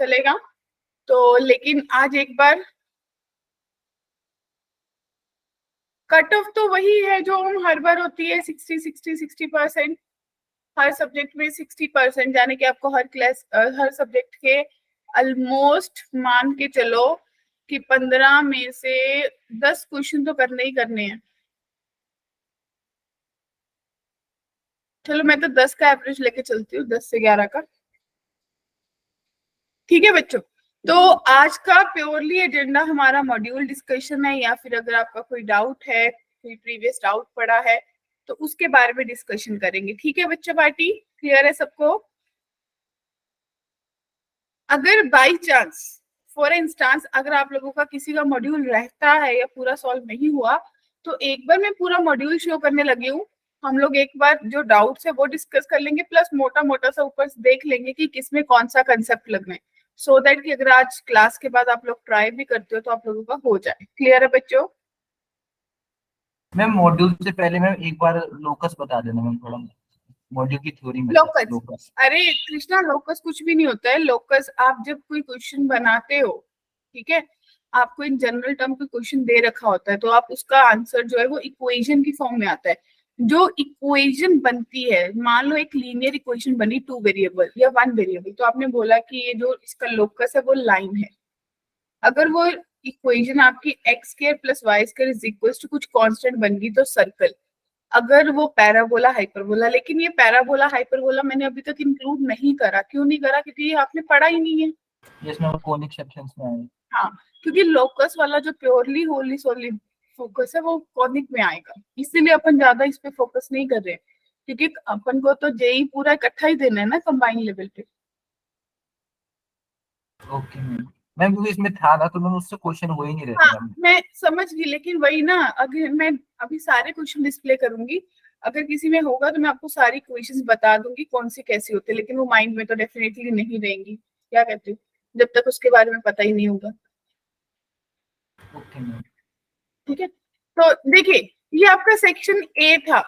चलेगा। तो लेकिन आज एक बार कट ऑफ तो वही है जो हम हर बार होती है, 60-60-60%। हर सब्जेक्ट में 60%, यानी कि आपको हर सब्जेक्ट के ऑलमोस्ट मान के चलो कि 15 में से 10 क्वेश्चन तो करने ही करने हैं। चलो मैं तो 10 का एवरेज लेके चलती हूँ, 10 से 11 का। ठीक है बच्चों, तो आज का प्योरली एजेंडा हमारा मॉड्यूल डिस्कशन है, या फिर अगर आपका कोई डाउट है, कोई प्रीवियस डाउट पड़ा है तो उसके बारे में डिस्कशन करेंगे। ठीक है बच्चों, पार्टी क्लियर है सबको? अगर बाई चांस फॉर इंस्टांस अगर आप लोगों का किसी का मॉड्यूल रहता है या पूरा सॉल्व नहीं हुआ, तो एक बार मैं पूरा मॉड्यूल शो करने लगी हूँ। हम लोग एक बार जो डाउट्स है वो डिस्कस कर लेंगे, प्लस मोटा मोटा सा ऊपर से देख लेंगे कि किसमें कौन सा कंसेप्ट लगना है, सो दैट कि अगर आज क्लास के बाद आप लोग ट्राई भी करते हो तो आप लोगों का हो जाए। क्लियर है बच्चों? मैम मॉड्यूल से पहले मैम एक बार लोकस बता देना मैम, थोड़ा मॉड्यूल की थ्योरी में से लोकस? लोकस। अरे कृष्णा, लोकस कुछ भी नहीं होता है। लोकस आप जब कोई क्वेश्चन बनाते हो, ठीक है, आपको इन जनरल टर्म पे क्वेश्चन दे रखा होता है, तो आप उसका आंसर जो है वो इक्वेशन की फॉर्म में आता है। जो इक्वेशन बनती है, मान लो एक लीनियर इक्वेशन बनी 2 वेरिएबल या 1 वेरिएबल, तो आपने बोला कि ये जो इसका लोकस है वो लाइन है। अगर वो इक्वेशन आपकी X square plus Y square is equal to कुछ कांस्टेंट बन गई तो सर्कल। अगर वो पैराबोला हाइपरबोला, लेकिन ये पैराबोला हाइपरबोला मैंने अभी तक इंक्लूड नहीं करा। क्यों नहीं करा? क्योंकि ये आपने पढ़ा ही नहीं है। जिसमें कोनिक सेक्शंस में आए। हाँ, क्योंकि लोकस वाला जो प्योरली होली सोली फोकस है वो कॉनिक में आएगा, इसीलिए अपन ज्यादा इस पे फोकस नहीं कर रहे, क्योंकि अपन को तो जेई पूरा इकट्ठा ही देना है ना कंबाइन लेवल पे। Okay ma'am. मैम क्योंकि इसमें था ना, तो मैम उससे क्वेश्चन हो ही नहीं रहे थे हाँ मैम। मैं समझ गई, लेकिन वही ना, अगर मैं अभी सारे क्वेश्चन डिस्प्ले करूंगी, अगर किसी में होगा तो मैं आपको सारी क्वेश्चंस बता दूंगी कौन सी कैसी होती है, लेकिन वो माइंड में तो डेफिनेटली नहीं रहेंगी। क्या कहते हो? जब तक उसके बारे में पता ही नहीं होगा। Okay ma'am. ठीक है, तो देखिए, ये आपका सेक्शन ए था।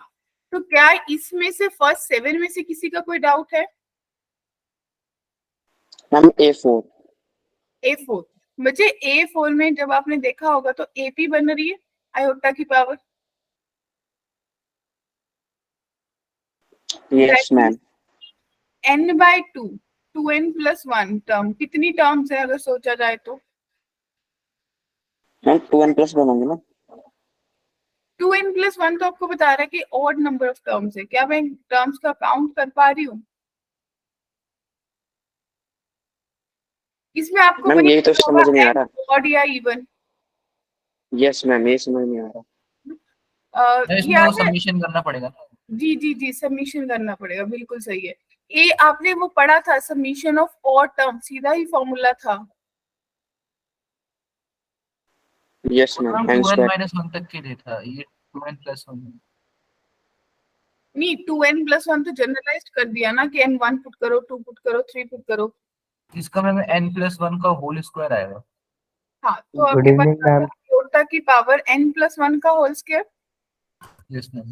तो क्या इसमें से फर्स्ट 7 में से किसी का कोई डाउट है? Ma'am A4। A4? बच्चे A4 में जब आपने देखा होगा तो AP बन रही है आयोटा की power. Yes ma'am. n/2, 2n+1 term, कितनी टर्म्स है अगर सोचा जाए तो? मैम 2n+1 होंगे ना। 2n+1 तो आपको बता रहा है कि ऑड नंबर ऑफ टर्म्स है। क्या मैं टर्म्स का काउंट कर पा रही हूँ? इसमें आपको मैम वही यही तो होगा समझ नहीं आ रहा। ऑड या इवन। यस मैम, ये समझ नहीं आ रहा। इसमें वो याद है? सबमिशन करना पड़ेगा ना। जी जी जी, सबमिशन करना पड़ेगा, बिल्कुल सही है। ये आपने वो पढ़ा था, सबमिशन ऑफ ऑड टर्म, सीधा ही फॉर्मूला था। यस वो तो ma'am, ma'am N 2n square. Minus 1 तक के लिए था, ये 2n+1। नहीं, 2n+1 तो जनरलाइज कर दिया ना कि n1 पुट करो, 2 पुट करो, 3 पुट करो। इसका मैम n+1 का होल स्क्वायर आएगा। हाँ, तो गुड आपके पास इवनिंग मैम। आयोटा की पावर n+1 का होल स्क्वायर। Yes ma'am.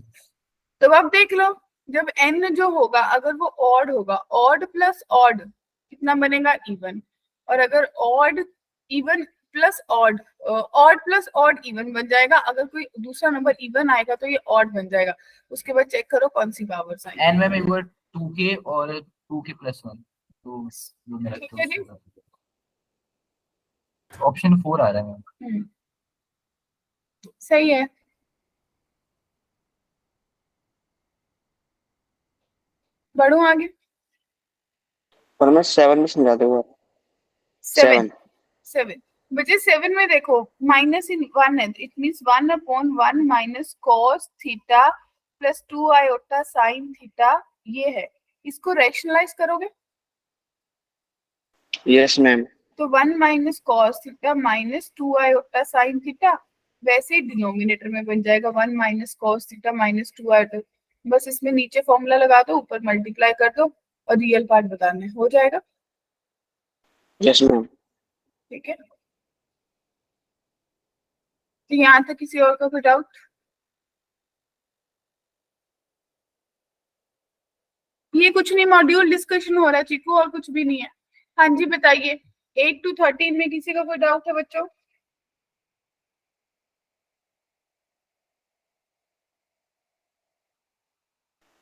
तो अब देख लो, जब n जो होगा अगर वो ऑड होगा, ऑड प्लस ऑड कितना बनेगा? इवन। और अगर odd even plus odd, odd plus odd even बन जाएगा। अगर कोई दूसरा नंबर इवन आएगा तो ये ऑड बन जाएगा। उसके बाद चेक करो कौन सी पावर्स आई। n में एक बार 2k और 2k+1, तो जो मेरा ठीक है जी। तो ऑप्शन 4 आ रहा है मैम। सही है। बढ़ू आगे। पर मैं 7 में समझा दूंगा। 7। 7। 7 बचे। 7 में देखो माइनस इन 1 है, it means 1/1 minus cos theta plus 2 iota sine theta, ये है। इसको रैशनलाइज करोगे यस मैम। तो 1 minus cos theta minus 2 iota sine theta, वैसे ही डिनोमिनेटर में बन जाएगा 1 minus cos theta minus 2 iota. बस इसमें नीचे फॉर्मूला लगा दो, ऊपर मल्टीप्लाई कर दो और रियल पार्ट बताना है, हो जाएगा। Yes ma'am. ठीक है, तो यहाँ तक किसी और का कोई डाउट? ये कुछ नहीं, मॉड्यूल डिस्कशन हो रहा है चीकू, और कुछ भी नहीं है। हाँ जी बताइए। 8 to 13 में किसी का कोई डाउट है बच्चों?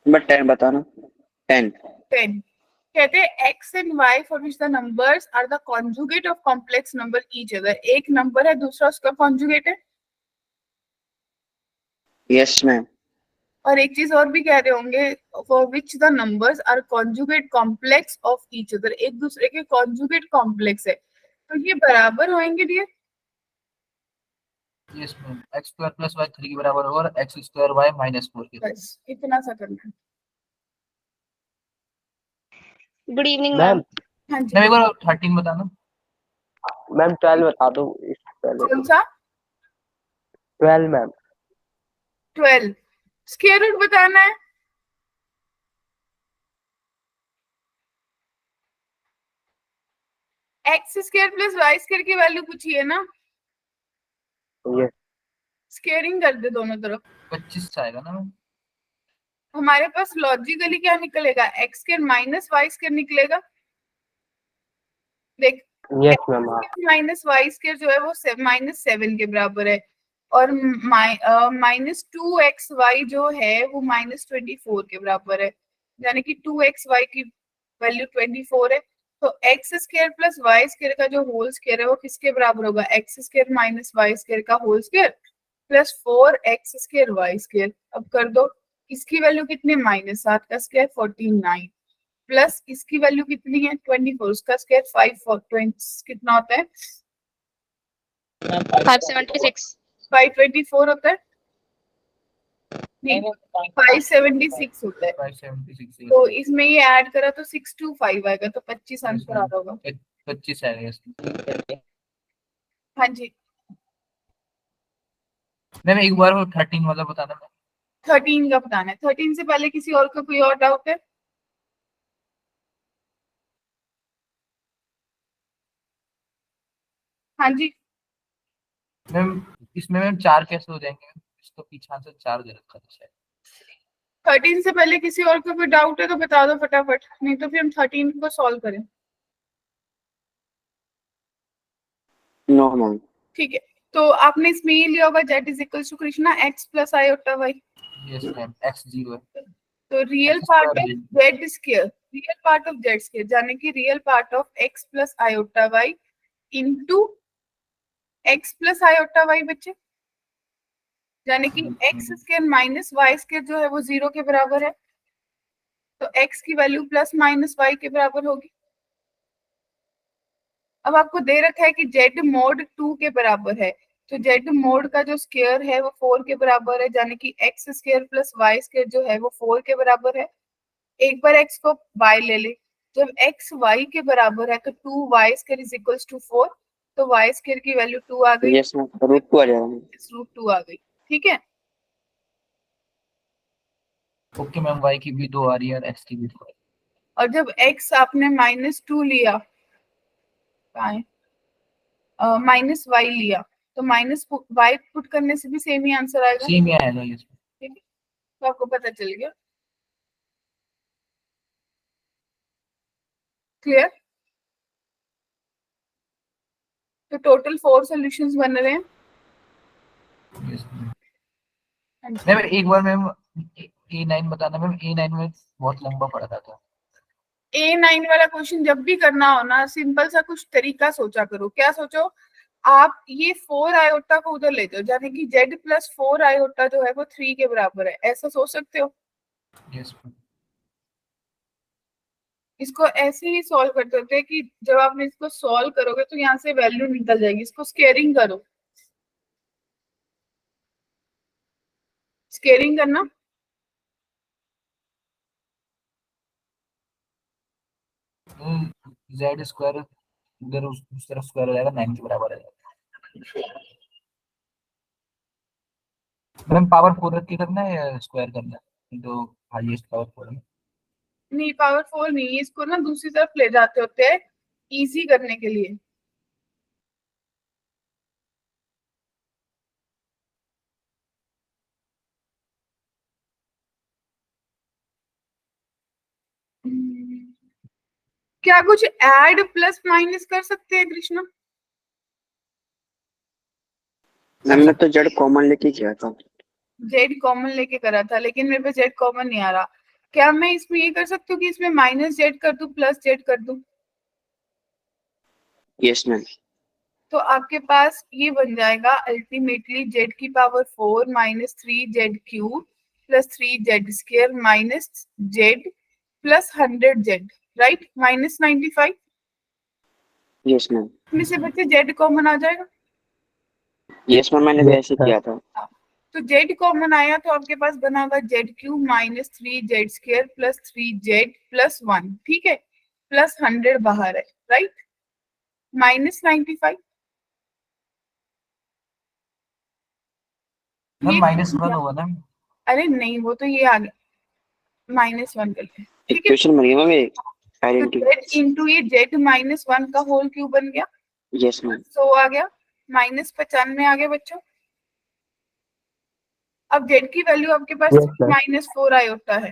नंबर 10 बताना। 10। 10 कहते हैं x and y for which the numbers are the conjugate of complex number each other। एक नंबर है, दूसरा उसका कॉन्जुगेट है। Yes ma'am. और एक चीज और भी कह रहे होंगे, for which the numbers are conjugate complex of each other, एक दूसरे के कॉन्जुगेट कॉम्प्लेक्स है, तो ये बराबर होंगे dear. Yes ma'am, X square plus Y 3 के बराबर होगा और एक्स स्क्वायर वाई -4 के। बस इतना सा करना है। Good evening ma'am. मैम। हाँ जी, मैम एक बार 13 बताना। मैम 12 बता दो इससे पहले। कौन सा? 12 मैम। 12 स्क्वायर रूट बताना है। X square plus Y square की वैल्यू पूछी है ना, यस। स्क्वेयरिंग कर दे दोनों तरफ। 25 आएगा ना मैम? हमारे पास लॉजिकली क्या निकलेगा, X square minus Y square निकलेगा। देख, यस मैम। हाँ। माइनस वाई स्क्वायर जो है वो -7 के बराबर है, और -2xy जो है वो -24 के बराबर है, यानी कि 2xy की वैल्यू 24 है। तो X square plus Y square का जो होल स्क्वायर है वो किसके बराबर होगा, X square minus Y square का whole square plus 4x square Y square. अब कर दो, इसकी वैल्यू कितनी, -7 का स्क्वायर 49 प्लस इसकी वैल्यू कितनी है 24, उसका स्क्वायर 5 कितना होता है, 576। 524 होता है, नहीं 576 होता है। 576। तो इसमें ये ऐड करा तो 625 आएगा, तो 25 आंसर आ रहा होगा। 25 आएगा इसमें। हाँ जी, मैम एक बार वो 13 वाला बताना मैम। 13 का बताना है। 13 से पहले किसी और का कोई और डाउट है? हाँ जी, मैम इसमें मैम 4 कैसे हो जाएंगे? इसको पीछे आंसर 4 दे रखा था शायद। 13 से पहले किसी और का कोई डाउट है तो बता दो फटाफट, नहीं तो फिर हम 13 को सॉल्व करें। No ma'am. ठीक है, तो आपने इसमें ये लिया होगा z इज इक्वल टू कृष्णा x प्लस आई ओटा वाई। यस मैम, x 0 है। तो real x part square of z square, real part of z square यानी कि real part of x plus iota y into x plus iota y बच्चे, यानी कि x square minus y square जो है वो 0 के बराबर है, तो x की वैल्यू प्लस माइनस y के बराबर होगी। अब आपको दे रखा है कि z मोड 2 के बराबर है, तो z मोड का जो स्क्वायर है वो 4 के बराबर है, यानी कि x square plus y square जो है वो 4 के बराबर है। एक बार x को y ले ले, जब x y के बराबर है तो 2y square is equals to 4, तो y स्क्वायर की वैल्यू 2 आ गई, यस मैम, √2 आ जाएगा मैम। √2 आ गई। ठीक है, ओके मैम, y की भी 2 आ रही है और x की भी 2 आ रही और जब x आपने -2 लिया, -y लिया, तो -y पुट करने से भी सेम ही आंसर है। आएगा। सेम ही आएगा ये। ठीक है, तो आपको पता चल गया। क्लियर? तो टोटल 4 सॉल्यूशंस बन रहे हैं। Yes ma'am. हाँ जी। मैम एक बार मैम A9 बताना मैम। A9 में बहुत लंबा पड़ा था। A9 वाला क्वेश्चन जब भी करना हो ना, सिंपल सा कुछ तरीका सोचा करो। क्या सोचो, आप ये 4 आयोटा को उधर ले जाओ, यानी कि z प्लस 4 आयोटा जो है वो 3 के बराबर है, ऐसा सोच सकते हो। Yes ma'am. इसको ऐसे ही सॉल्व करते होते हैं कि जब आप इसको सॉल्व करोगे तो यहाँ से वैल्यू निकल जाएगी। इसको स्केयरिंग करो, स्केयरिंग करना। Z स्क्वायर इधर उस तरफ स्क्वायर हो जाएगा, 9 के बराबर है। मैम पावर 4 रख के करना है या स्क्वायर करना है? तो हाईएस्ट पावर 4 है। नहीं, पावरफुल नहीं, इसको ना दूसरी तरफ ले जाते होते हैं इजी करने के लिए। क्या कुछ ऐड प्लस माइनस कर सकते हैं कृष्णा? मैंने तो जेड कॉमन लेके किया था। जेड कॉमन लेके करा था, लेकिन मेरे पे जेड कॉमन नहीं आ रहा। क्या मैं इसमें ये कर सकती हूँ कि इसमें माइनस जेड कर दूं प्लस जेड कर दूं? Yes ma'am. तो आपके पास ये बन जाएगा अल्टीमेटली जेड की power 4 minus 3z³ plus 3z² minus Z plus 100z, right, minus 95। Yes ma'am. इसमें से बच्चे जेड कॉमन आ जाएगा। यस मैम, मैंने भी ऐसे Yes, किया था। तो जेड कॉमन आया तो आपके पास बना होगा z³ minus 3z² plus 3z plus 1, ठीक है, प्लस 100 बाहर है, राइट, माइनस 95। मैम ये -1 होगा ना। अरे नहीं, वो तो ये आ गया, -1 करते हैं, ठीक है। इक्वेशन बन गई मैम एक तो आइडेंटिटी। जेड इंटू ये z-1 का होल क्यूब बन गया, यस मैम। सो आ गया, -95 आ गया बच्चों। अब जेड की वैल्यू आपके पास yes, ma'am. -4 आयोटा है,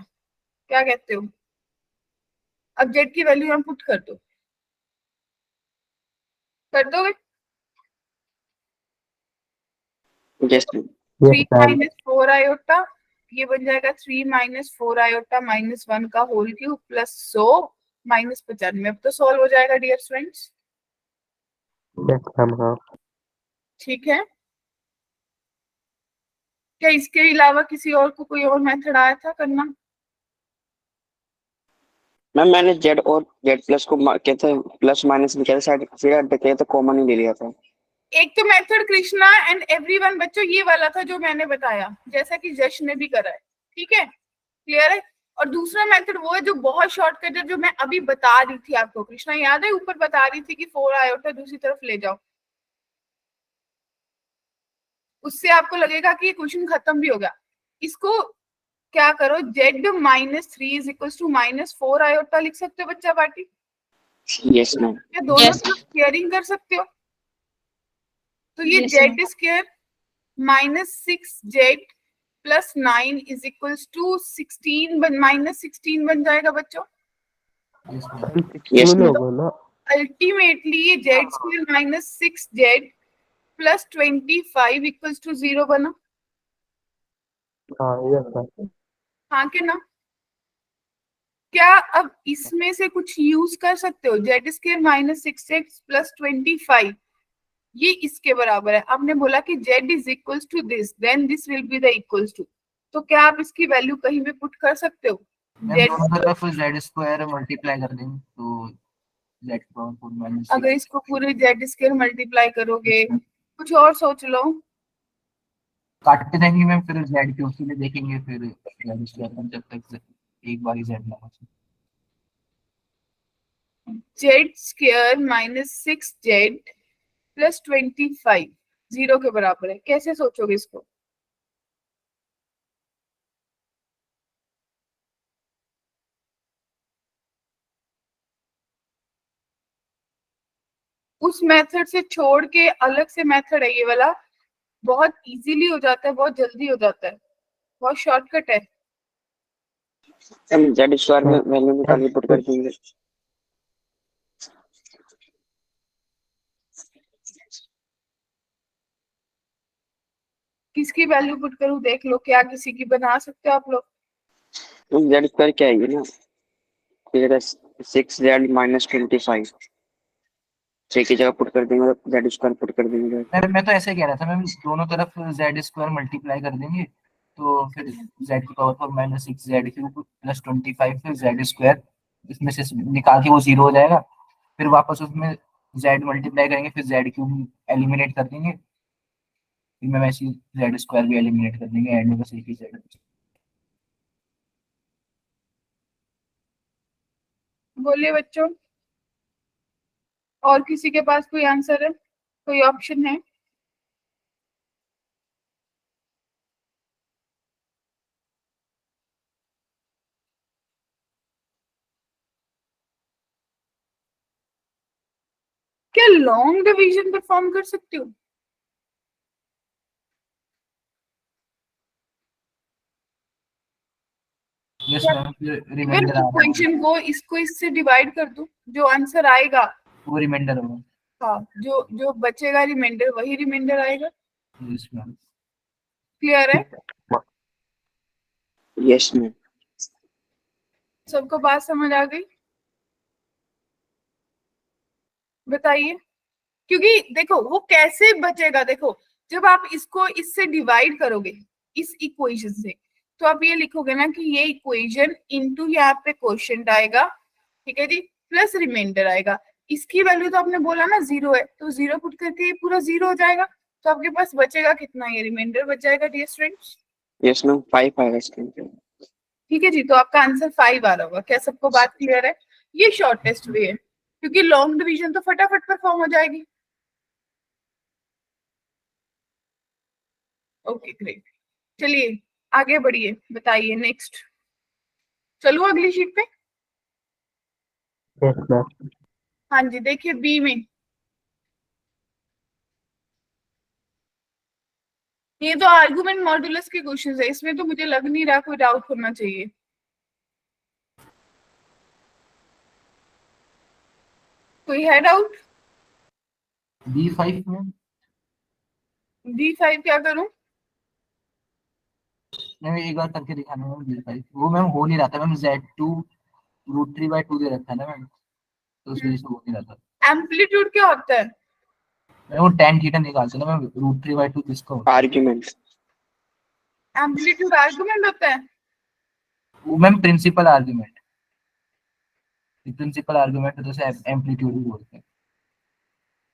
क्या कहते हो? अब जेड की वैल्यू हम पुट कर दो, कर दोगे? Yes ma'am. 3 Yes, ma'am. -4 iota, ये बन जाएगा 3 -4 आयोटा -1 का होल क्यूब प्लस 100 -95। अब तो सॉल्व हो जाएगा डियर स्टूडेंट्स, Yes, ma'am. हाँ. ठीक है। क्या इसके अलावा किसी और को कोई और मेथड आया था करना? मैम मैंने जेड और जेड प्लस को कहते हैं प्लस माइनस में कहते साइड फिर कहते तो कॉमन ही ले लिया था। एक तो मेथड कृष्णा एंड एवरीवन बच्चों ये वाला था जो मैंने बताया, जैसा कि जश ने भी करा है, ठीक है, क्लियर है। और दूसरा मेथड वो है जो बहुत शॉर्टकट है, जो मैं अभी बता रही थी आपको, कृष्णा याद है ऊपर बता रही थी कि 4 आयोटा दूसरी तरफ ले जाओ, उससे आपको लगेगा कि क्वेश्चन खत्म भी हो गया। इसको क्या करो, z-3 is equal to -4 iota लिख सकते हो बच्चा पार्टी, यस मैम। या दोनों Yes. तरफ स्क्वायरिंग कर सकते हो। तो ये Yes, Z ma'am. Square -6z plus 9 is equal to 16 -16 बन जाएगा बच्चों। Yes ma'am. 16 होगा ना. अल्टीमेटली ये Z square -6z plus 25 equals to 0 बना, हाँ, yes, ma'am. हाँ के ना? क्या अब इसमें से कुछ यूज कर सकते हो? जेड स्क्वायर -6x प्लस 25 ये इसके बराबर है, आपने बोला कि z is equals to this, then this will be the equals to, तो क्या आप इसकी वैल्यू कहीं पे पुट कर सकते हो? मैम z, दोनों तरफ z² मल्टीप्लाई कर देंगे तो z पावर 4 - अगर 6। इसको पूरे जेड स्क्वायर मल्टीप्लाई करोगे, कुछ और सोच लो। काटते रहेंगे मैम, फिर z³ के लिए देखेंगे, फिर z² में जब तक एक बार ही z ना हो। जेड स्क्वायर -6z प्लस 25 0 के बराबर है, कैसे सोचोगे इसको? उस मेथड से छोड़ के अलग से मेथड है ये वाला, बहुत इजीली हो जाता है, बहुत जल्दी हो जाता है, बहुत शॉर्टकट है। हम जेड स्क्वायर में वैल्यू निकाल के पुट कर देंगे। किसकी वैल्यू पुट करूं देख लो, क्या किसी की बना सकते हो आप लोग? तो जेड स्क्वायर क्या है ना, फिर 6z -25 6 की जगह पुट कर देंगे, जेड स्क्वायर पुट कर देंगे। मैं तो ऐसे कह रहा था मैम, दोनों तरफ z² मल्टीप्लाई कर देंगे तो फिर z की पावर 4 - 6z³ प्लस 25 फिर z², इसमें से निकाल के वो 0 हो जाएगा, फिर वापस उसमें z मल्टीप्लाई करेंगे, फिर z³ एलिमिनेट कर देंगे, फिर मैं वैसे z² भी एलिमिनेट कर देंगे, एंड में बस एक ही z। बोलिए बच्चों, और किसी के पास कोई आंसर है, कोई ऑप्शन है? क्या लॉन्ग डिवीजन परफॉर्म कर सकते हो? यस या मैम, फिर फिर रिमाइंडर आ रहा है इक्वेशन को इसको इससे डिवाइड कर दूं, जो आंसर आएगा, वो रिमाइंडर होगा। हाँ, जो जो बचेगा रिमाइंडर वही रिमाइंडर आएगा। Yes ma'am. क्लियर है? Yes ma'am. सबको बात समझ आ गई? बताइए। क्योंकि देखो वो कैसे बचेगा, देखो जब आप इसको इससे डिवाइड करोगे इस इक्वेशन से, तो आप ये लिखोगे ना कि ये इक्वेशन इनटू यहाँ पे क्वोशिएंट आएगा, ठीक है जी, प्लस रिमाइंडर आएगा। इसकी वैल्यू तो आपने बोला ना 0 है, तो 0 पुट करके ये पूरा 0 हो जाएगा। तो आपके पास बचेगा कितना, ये रिमाइंडर बच जाएगा डियर स्टूडेंट्स। यस मैम 5 आएगा इसके अंदर। ठीक है जी, तो आपका आंसर 5 आ रहा होगा। क्या सबको बात क्लियर है? ये शॉर्टेस्ट वे है, क्योंकि लॉन्ग डिवीजन तो फटाफट परफॉर्म हो जाएगी। ओके ग्रेट, चलिए आगे बढ़िए, बताइए नेक्स्ट। चलो अगली शीट पे। Yes ma'am. हाँ जी, देखिए बी में, ये तो आर्गुमेंट मॉडुलस के क्वेश्चंस है, इसमें तो मुझे लग नहीं रहा कोई डाउट होना चाहिए। कोई है डाउट? B5 में B5 क्या करूं? मैम एक बार करके दिखाना मैम। B5 वो मैम हो नहीं रहा था मैम, Z2 √3/2 दे रखा है ना मैम, तो उस वजह से हो नहीं रहा था एम्पलीट्यूड क्या होता है? मैम। वो tan थीटा निकालते हैं ना मैम, √3/2 किसका होता है? आर्ग्यूमेंट। एम्पलीट्यूड आर्गुमेंट होता है? वो ma'am principal argument, principal argument तो उसे एम्पलीट्यूड भी बोलते हैं।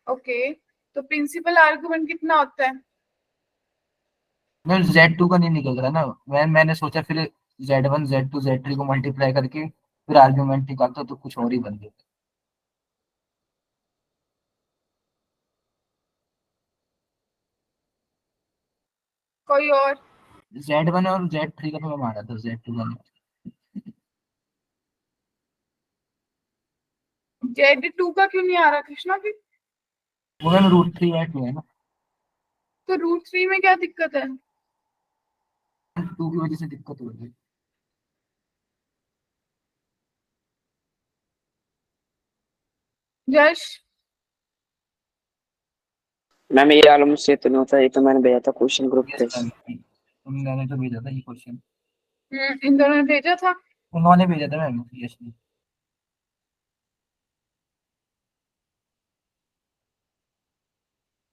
ओके, तो प्रिंसिपल आर्गुमेंट कितना होता है? मैम Z2 का नहीं निकल रहा ना मैंने सोचा फिर Z1 Z2 Z3 को मल्टीप्लाई करके फिर आर्ग्यूमेंट निकालता तो कुछ और ही बन गया। कोई और? Z1 और Z3 का तो मैं मारा था, Z2 का नहीं। Z2 का क्यों नहीं आ रहा कृष्णा फिर? वो मैम √3/2 है ना, तो √3 में क्या दिक्कत है? 2 की वजह से दिक्कत हो रही है। जश, मैम ये वाला मुझसे तो नहीं होता, ये तो मैंने भेजा था क्वेश्चन ग्रुप पे। यस मैम, मैंने तो भेजा था ये क्वेश्चन, इन दोनों ने भेजा था। उन्होंने भेजा था मैम। Yes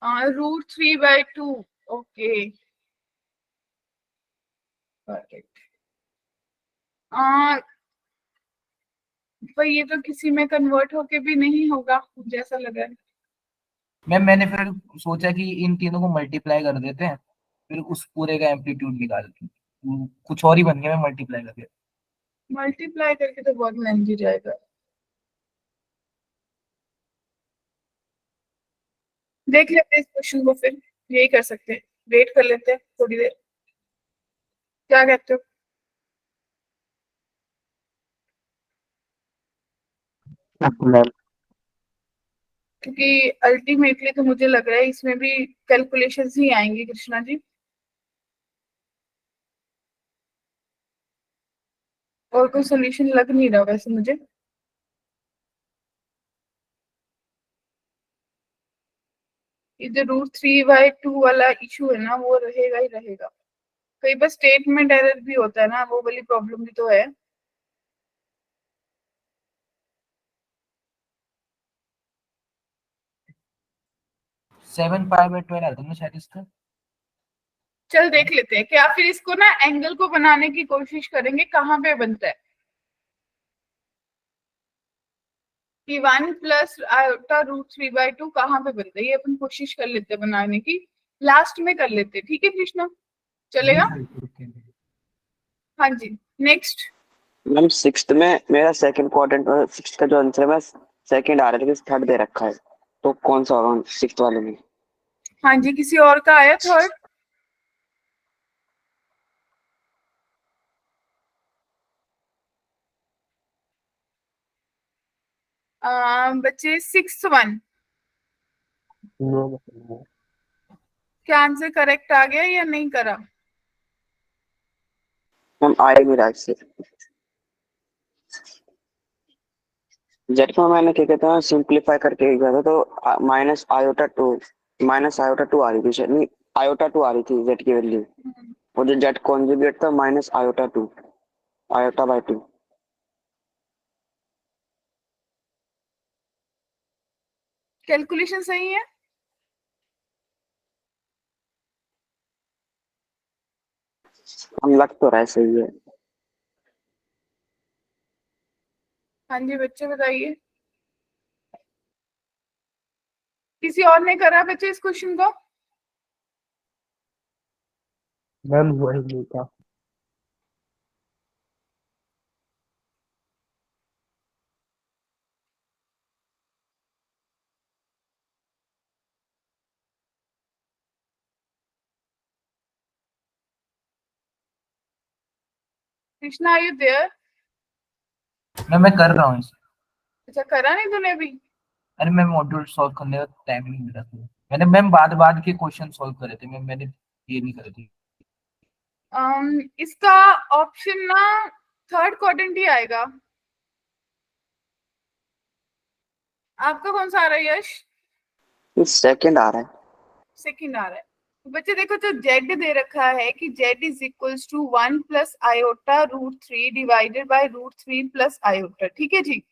√3/2, okay perfect. पर ये तो किसी में कन्वर्ट होके भी नहीं होगा जैसा लग रहा है। मैम, मैंने फिर सोचा कि इन तीनों को मल्टीप्लाई कर देते हैं, फिर उस पूरे का एम्पलीट्यूड निकालते हैं। कुछ और ही बन गया मैं मल्टीप्लाई करके। मल्टीप्लाई करके तो बहुत लेंथी जाएगा। देख लेते हैं इस क्वेश्चन को, फिर यही कर सकते हैं, वेट कर लेते हैं थोड़ी देर। क्या कहते हो? मैम क्योंकि अल्टीमेटली तो मुझे लग रहा है इसमें भी कैलकुलेशंस ही आएंगी कृष्णा जी, और कोई सोल्यूशन लग नहीं रहा वैसे मुझे। ये जो √3/2 वाला इशू है ना, वो रहेगा ही रहेगा। कई बार स्टेटमेंट एरर भी होता है ना, वो वाली प्रॉब्लम भी तो है। 7π/12 आता है ना शायद इसका। चल देख लेते हैं, क्या फिर इसको ना एंगल को बनाने की कोशिश करेंगे, कहाँ पे बनता है कि 1 प्लस आयोटा √3/2 कहाँ पे बनता है, ये अपन कोशिश कर लेते हैं बनाने की। लास्ट में कर लेते हैं, ठीक है कृष्णा, चलेगा? हाँ जी, नेक्स्ट। मैम सिक्स्थ में मेरा सेकंड क्वाड्रेंट में सिक्स्थ का जो आंसर है मैं सेकंड आ रहा है, लेकिन थर्ड दे रखा है, तो कौन सा होगा सिक्स्थ वाले में? हाँ जी, किसी और का आया थर्ड? बच्चे 6th 1, नो। क्या आंसर करेक्ट आ गया या नहीं करा? मैम आया मेरा से। जेड को मैंने क्या कहते हैं सिंप्लीफाई करके गया था तो माइनस आयोटा टू आ रही थी शायद, नहीं आयोटा टू आ रही थी जेड की वैल्यू, और जो जेड कॉन्जुगेट था -आयोटा टू, आयोटा/2। कैलकुलेशन सही है? हम लग तो रहा है सही है। हाँ जी बच्चे बताइए। किसी और ने करा बच्चे इस क्वेश्चन को? मैम वही नहीं था। Krishna are you there? मैं कर रहा हूँ इसे। अच्छा करा नहीं तूने अभी? अरे मैं मॉड्यूल सॉल्व करने का टाइम नहीं मिला था। मैंने मैम बाद बाद के क्वेश्चन सॉल्व करे थे, मैंने ये नहीं करे थे। इसका ऑप्शन ना थर्ड क्वाड्रेंट ही आएगा। आपका कौन सा आ रहा है यश? सेकंड आ रहा है। सेकंड आ रहा है। तो बच्चे देखो जो z दे रखा है कि z is equals to 1 plus iota root 3 divided by root 3 plus iota, ठीक है जी।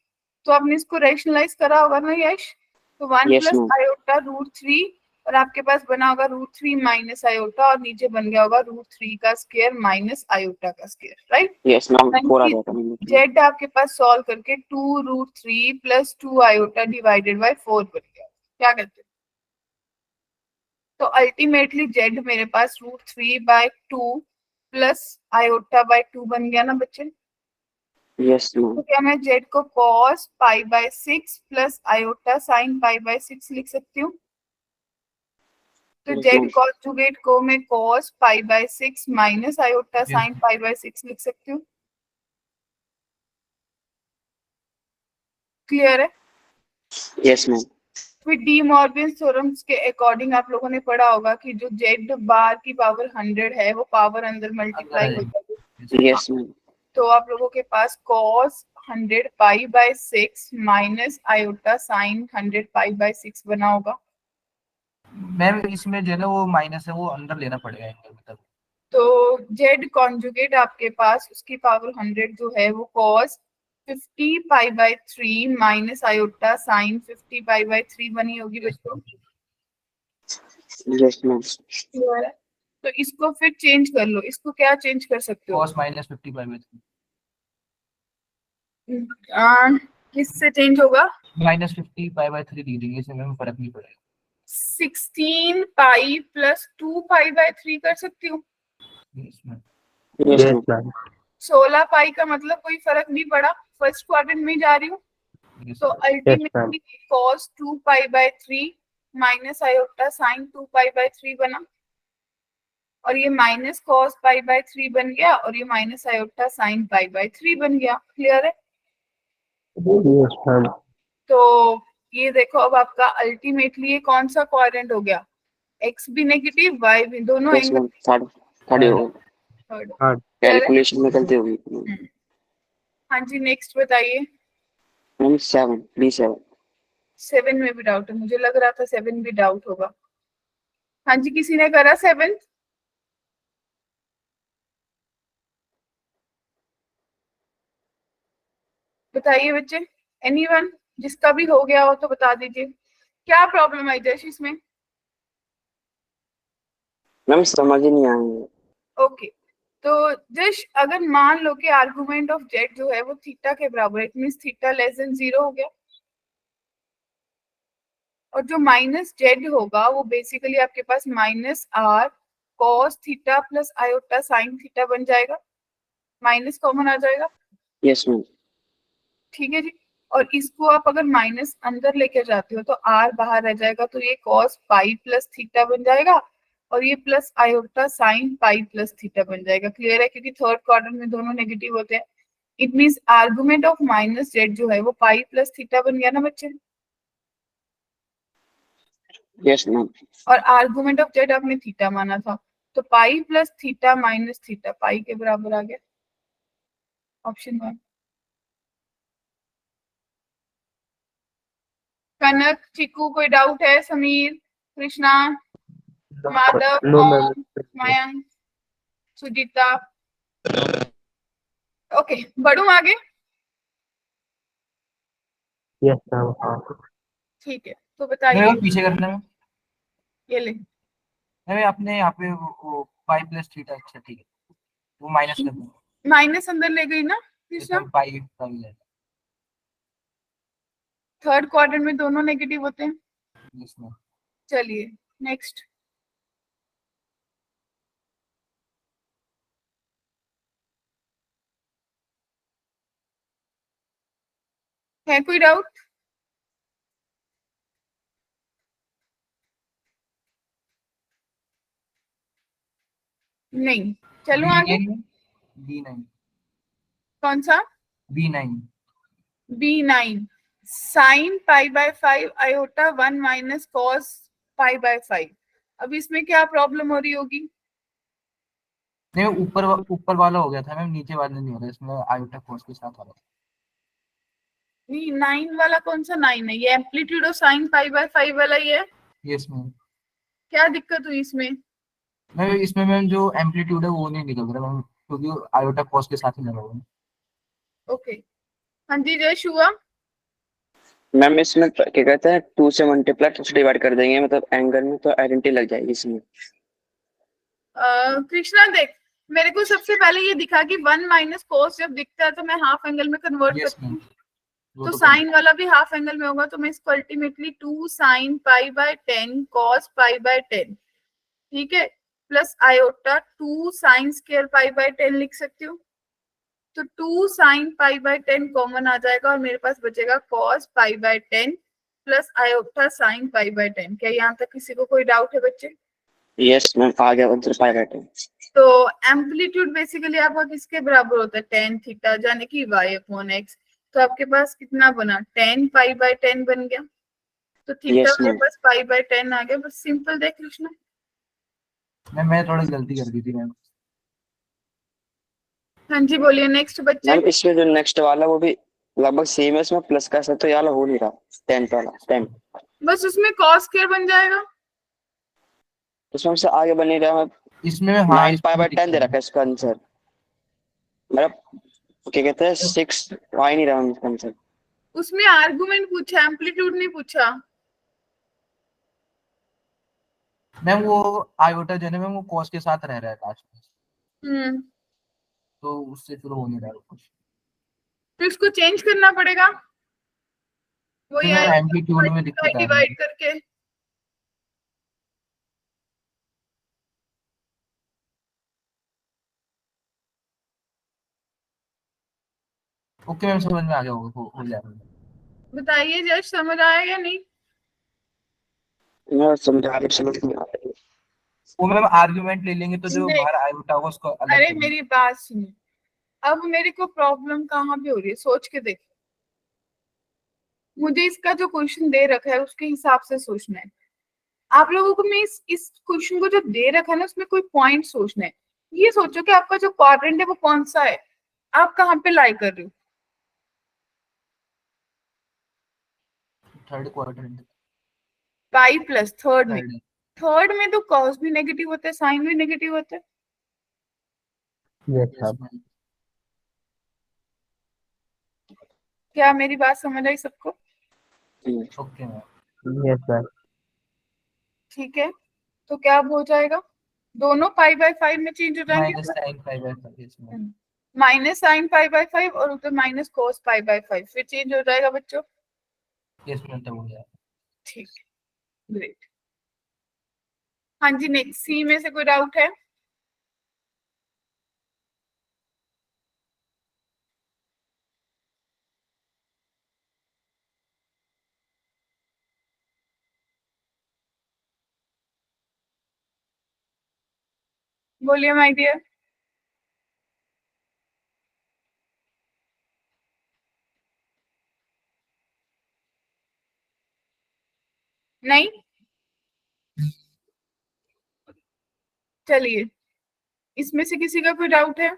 तो आपने इसको रैशनलाइज करा होगा ना यश? तो 1 yes plus ma'am. Iota root 3 और आपके पास बना होगा रूट 3 माइनस आयोटा और नीचे बन गया होगा रूट 3 का स्क्वायर माइनस आयोटा का स्क्वायर, राइट? यस मैम 4 आ जाता है। जेड आपके पास सॉल्व करके 2 root 3 plus 2 iota divided by 4 बन गया। क्या कहते हैं? तो अल्टीमेटली जेड मेरे पास root 3 by 2 plus iota by 2 बन गया ना बच्चे? Yes ma'am. तो क्या मैं जेड को cos pi by 6 plus iota sine pi by 6 लिख सकती हूँ? तो यस जेड मैम। कॉन्जुगेट को मैं cos pi by 6 minus iota sine pi by 6 लिख सकती हूँ। क्लियर है? Yes ma'am. फिर डी मॉर्गन थ्योरम्स के अकॉर्डिंग आप लोगों ने पढ़ा होगा कि जो जेड बार की पावर 100 है वो पावर अंदर मल्टीप्लाई हो जाएगी। Yes ma'am. तो आप लोगों के पास cos 100 pi by 6 minus iota sine 100 pi by 6 बना होगा। मैम इसमें जो है ना वो माइनस है, वो अंदर लेना पड़ेगा एंगल में तब। तो जेड कॉन्जुगेट आपके पास उसकी पावर 100 जो है वो cos 50 pi by 3 minus iota sine 50 pi by 3 बनी होगी बच्चों। Yes ma'am. क्लियर है? तो इसको फिर चेंज कर लो, इसको क्या चेंज कर सकते हो? cos -50/3 किससे चेंज होगा? -50/3 लिख देंगे, इसमें मैम फर्क नहीं पड़ेगा। 16 पाई प्लस 2 पाई बाय 3 कर सकती हूँ। Yes yes ma'am. मैम। 16 पाई का मतलब कोई फर्क नहीं पड़ा, फर्स्ट क्वाड्रेंट में जा रही हूँ। तो yes ma'am. Ultimately cos 2 pi by 3 minus iota sine 2 pi by 3 बना, और ये माइनस cos पाई बाय 3 बन गया और ये minus iota sine pi bye 3 बन गया। क्लियर है? Yes ma'am. तो ये देखो अब आपका अल्टीमेटली ये कौन सा क्वाड्रेंट हो गया? एक्स भी नेगेटिव वाई भी, दोनों यस एंगल मैम। थर्ड हो गया। थर्ड। हाँ। कैलकुलेशन में गलती होगी हाँ जी नेक्स्ट बताइए। मैम। 7 7 में भी डाउट है, मुझे लग रहा था 7 भी डाउट होगा। हाँ जी किसी ने करा 7? बताइए बच्चे, एनीवन जिसका भी हो गया हो तो बता दीजिए। क्या प्रॉब्लम आई जश इसमें? मैम समझ ही नहीं आएंगे। ओके, तो जश अगर मान लो कि आर्गुमेंट ऑफ जेड जो है वो थीटा के बराबर है, it means theta less than 0 हो गया, और जो माइनस जेड होगा वो बेसिकली आपके पास minus R cos theta plus iota sine theta बन जाएगा, माइनस कॉमन आ जाएगा। Yes ma'am. ठीक है जी। और इसको आप अगर माइनस अंदर लेके जाते हो तो आर बाहर रह जाएगा, तो ये कॉस पाई प्लस थीटा बन जाएगा और ये plus iota sine pi plus theta बन जाएगा। क्लियर है? क्योंकि थर्ड क्वाड्रेंट में दोनों नेगेटिव होते हैं। It means argument of minus Z जो है वो पाई प्लस थीटा बन गया ना बच्चे? Yes ma'am. और आर्गुमेंट ऑफ जेड आपने थीटा माना था, तो pi plus theta minus theta pi के बराबर आ गया। ऑप्शन 1। कनक, चिकू, कोई डाउट है? समीर, कृष्णा, माधव, No, ओम, ma'am. मयंक, सुजीता। ओके, बढ़ू आगे? Yes, ma'am. हाँ. ठीक है, तो मैं बताइए। पीछे करने में ये ले। मैं अपने यहाँ पे वो पाई प्लस थीटा, अच्छा ठीक है, वो माइनस कर दूंगा, माइनस अंदर ले गई ना कृष्णा? इसमें पाई का भी जाएगा थर्ड क्वाड्रेंट में दोनों नेगेटिव होते हैं। इसमें। चलिए नेक्स्ट। है कोई डाउट? नहीं, चलो आगे। B9 कौन सा? B9 B9। Sign pi bye 5 iota 1 minus cos pi by 5। अब इसमें क्या प्रॉब्लम हो रही होगी? नहीं, ऊपर वाला हो गया था मैम, नीचे वाला नहीं हो रहा, इसमें आयोटा कोस के साथ आ रहा नहीं, 9 वाला कौन सा 9 है? ये amplitude of sine pi bye 5 वाला ही है। है ये इसमें। क्या दिक्कत हुई इसमें? मैम इसमें मैम जो एम्पलीट्यूड है वो नहीं निकल रहा मैम, क्योंकि आयोटा कोस के साथ ही लगा हुआ है। ओके, हाँ जी जय हुआ। मैम इसमें क्या कहते हैं, 2 से मल्टीप्लाई 2 से डिवाइड कर देंगे, मतलब एंगल में तो आइडेंटिटी लग जाएगी इसमें। कृष्णा देख, मेरे को सबसे पहले ये दिखा कि 1 माइनस कोस जब दिखता है तो मैं हाफ एंगल में कन्वर्ट यस करती मैम, हूँ, वो तो तो साइन वाला भी हाफ एंगल में होगा, तो मैं इसको ultimately 2 sign pi bye 10 cos pi by 10, ठीक है, plus iota 2 sine square pi by 10 लिख सकती हूँ। तो 2 साइन पाई बाय 10 कॉमन आ जाएगा और मेरे पास बचेगा cos pi by 10 plus iota sine pi bye 10। क्या यहाँ तक किसी को कोई डाउट है बच्चे? यस मैम, आ गया उधर पाई बाय 10। तो एम्पलीट्यूड बेसिकली आपका किसके बराबर होता है? टेन थीटा, यानी कि y अपॉन x। तो आपके पास कितना बना? 10 पाई बाय 10 बन गया। तो थीटा यस मेरे मैम। पास पाई बाय 10 आ गया। बस सिंपल देख कृष्णा। मैं थोड़ी गलती कर दी थी मैम। हाँ जी बोलिए नेक्स्ट बच्चे। मैम इसमें जो नेक्स्ट वाला वो भी लगभग सेम है, इसमें प्लस का तो यार हो नहीं रहा, 10 वाला 10। बस उसमें cos स्क्वायर बन जाएगा। इसमें हमसे आगे बन नहीं रहा। इसमें हाँ, 9 पाई इसमें बाय 10 दे दिक्कत है। रखा है इसका आंसर, मतलब क्या कहते हैं 6 आ ही नहीं रहा इसका आंसर। उसमें आर्गुमेंट पूछा, एम्पलीट्यूड नहीं पूछा। मैम वो आयोटा जो है ना मैम, वो कॉस के साथ रह रहा है लास्ट में, हम्म, तो उससे फिर हो नहीं रहा है कुछ। तो इसको चेंज करना पड़ेगा। वही फिर मैम आएगा एम्पलीट्यूड में मल्टीप्लाई दिक्कत आ रही डिवाइड है। करके। ओके मैम, समझ में आ गया, हो जाएगा। बताइए जस्ट समझ आया या नहीं? मैं समझा समझ नहीं आ रही। वो मैम आर्गुमेंट ले लेंगे तो जो देख, बाहर आयोटा होगा उसको अलग अरे करेंगे। मेरी बात सुनो। अब मेरे को प्रॉब्लम कहाँ पे हो रही है, सोच के देख। मुझे इसका जो क्वेश्चन दे रखा है उसके हिसाब से सोचना है। आप लोगों को मैं इस क्वेश्चन को जो दे रखा है ना उसमें कोई पॉइंट सोचना है। ये सोचो कि आपका जो क्वाड्रेंट है वो कौन सा है, आप कहाँ पे लाई कर रहे हो? Third quadrant. Pi plus third में। थर्ड। थर्ड में तो कॉस भी नेगेटिव होता है, साइन भी नेगेटिव होता है। Yes, yes ma'am. मैम। क्या मेरी बात समझ आई सबको? Okay ma'am. Yes, ma'am. ठीक है, तो क्या अब हो जाएगा? दोनों पाई बाय 5 में चेंज हो जाएंगे। माइनस साइन 5/5 इसमें। माइनस साइन पाई बाय 5 और उधर माइनस कॉस पाई बाय 5 फिर चेंज हो जाएगा बच्चों। यस मैम, तब हो जाएगा। ठीक है, ग्रेट। हाँ जी नेक्स्ट, सी में से कोई डाउट है? बोलिए माय डियर। नहीं, चलिए इसमें से किसी का कोई डाउट है?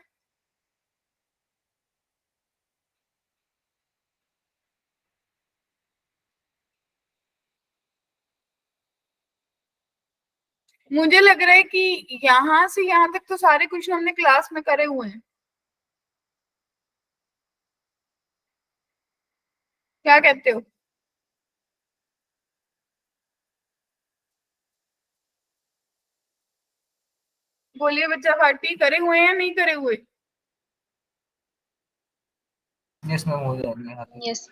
मुझे लग रहा है कि यहाँ से यहाँ तक तो सारे क्वेश्चन हमने क्लास में करे हुए हैं। क्या कहते हो? बोलिए बच्चा पार्टी, करे हुए हैं या नहीं करे हुए? यस मैम, हो जाएंगे यहाँ पे। यस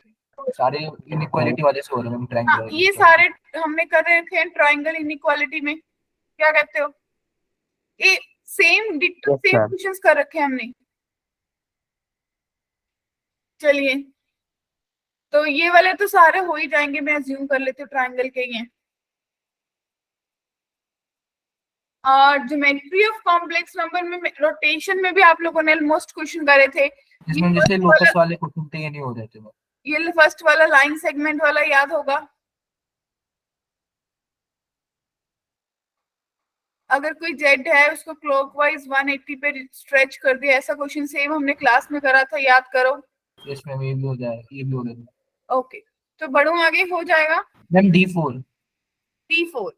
सारे इनइक्वालिटी वाले से हो रहे हैं मैम, हाँ, ट्रायंगल ये सारे हमने कर रहे थे ट्रायंगल इनइक्वालिटी में। क्या कहते हो? ये same ditto Yes, same sir. Questions कर रखे हैं हमने। चलिए, तो ये वाले तो सारे हो ही जाएंगे, मैं अज्यूम कर लेती हूँ ट्रायंगल के ही हैं। और ज्योमेट्री ऑफ कॉम्प्लेक्स नंबर में रोटेशन में भी आप लोगों ने ऑलमोस्ट क्वेश्चन करे थे। जिसमें जैसे लोकस वाले क्वेश्चन थे ये नहीं हो रहे थे मैम। ये फर्स्ट वाला लाइन सेगमेंट वाला याद होगा। अगर कोई जेड है उसको क्लॉकवाइज 180 पे स्ट्रेच कर दिया, ऐसा क्वेश्चन सेम हमने क्लास में करा था, याद करो। यस मैम, ये भी हो जाएगा, ये भी हो गया। ओके, तो बढ़ू आगे, हो जाएगा। मैम D4 D4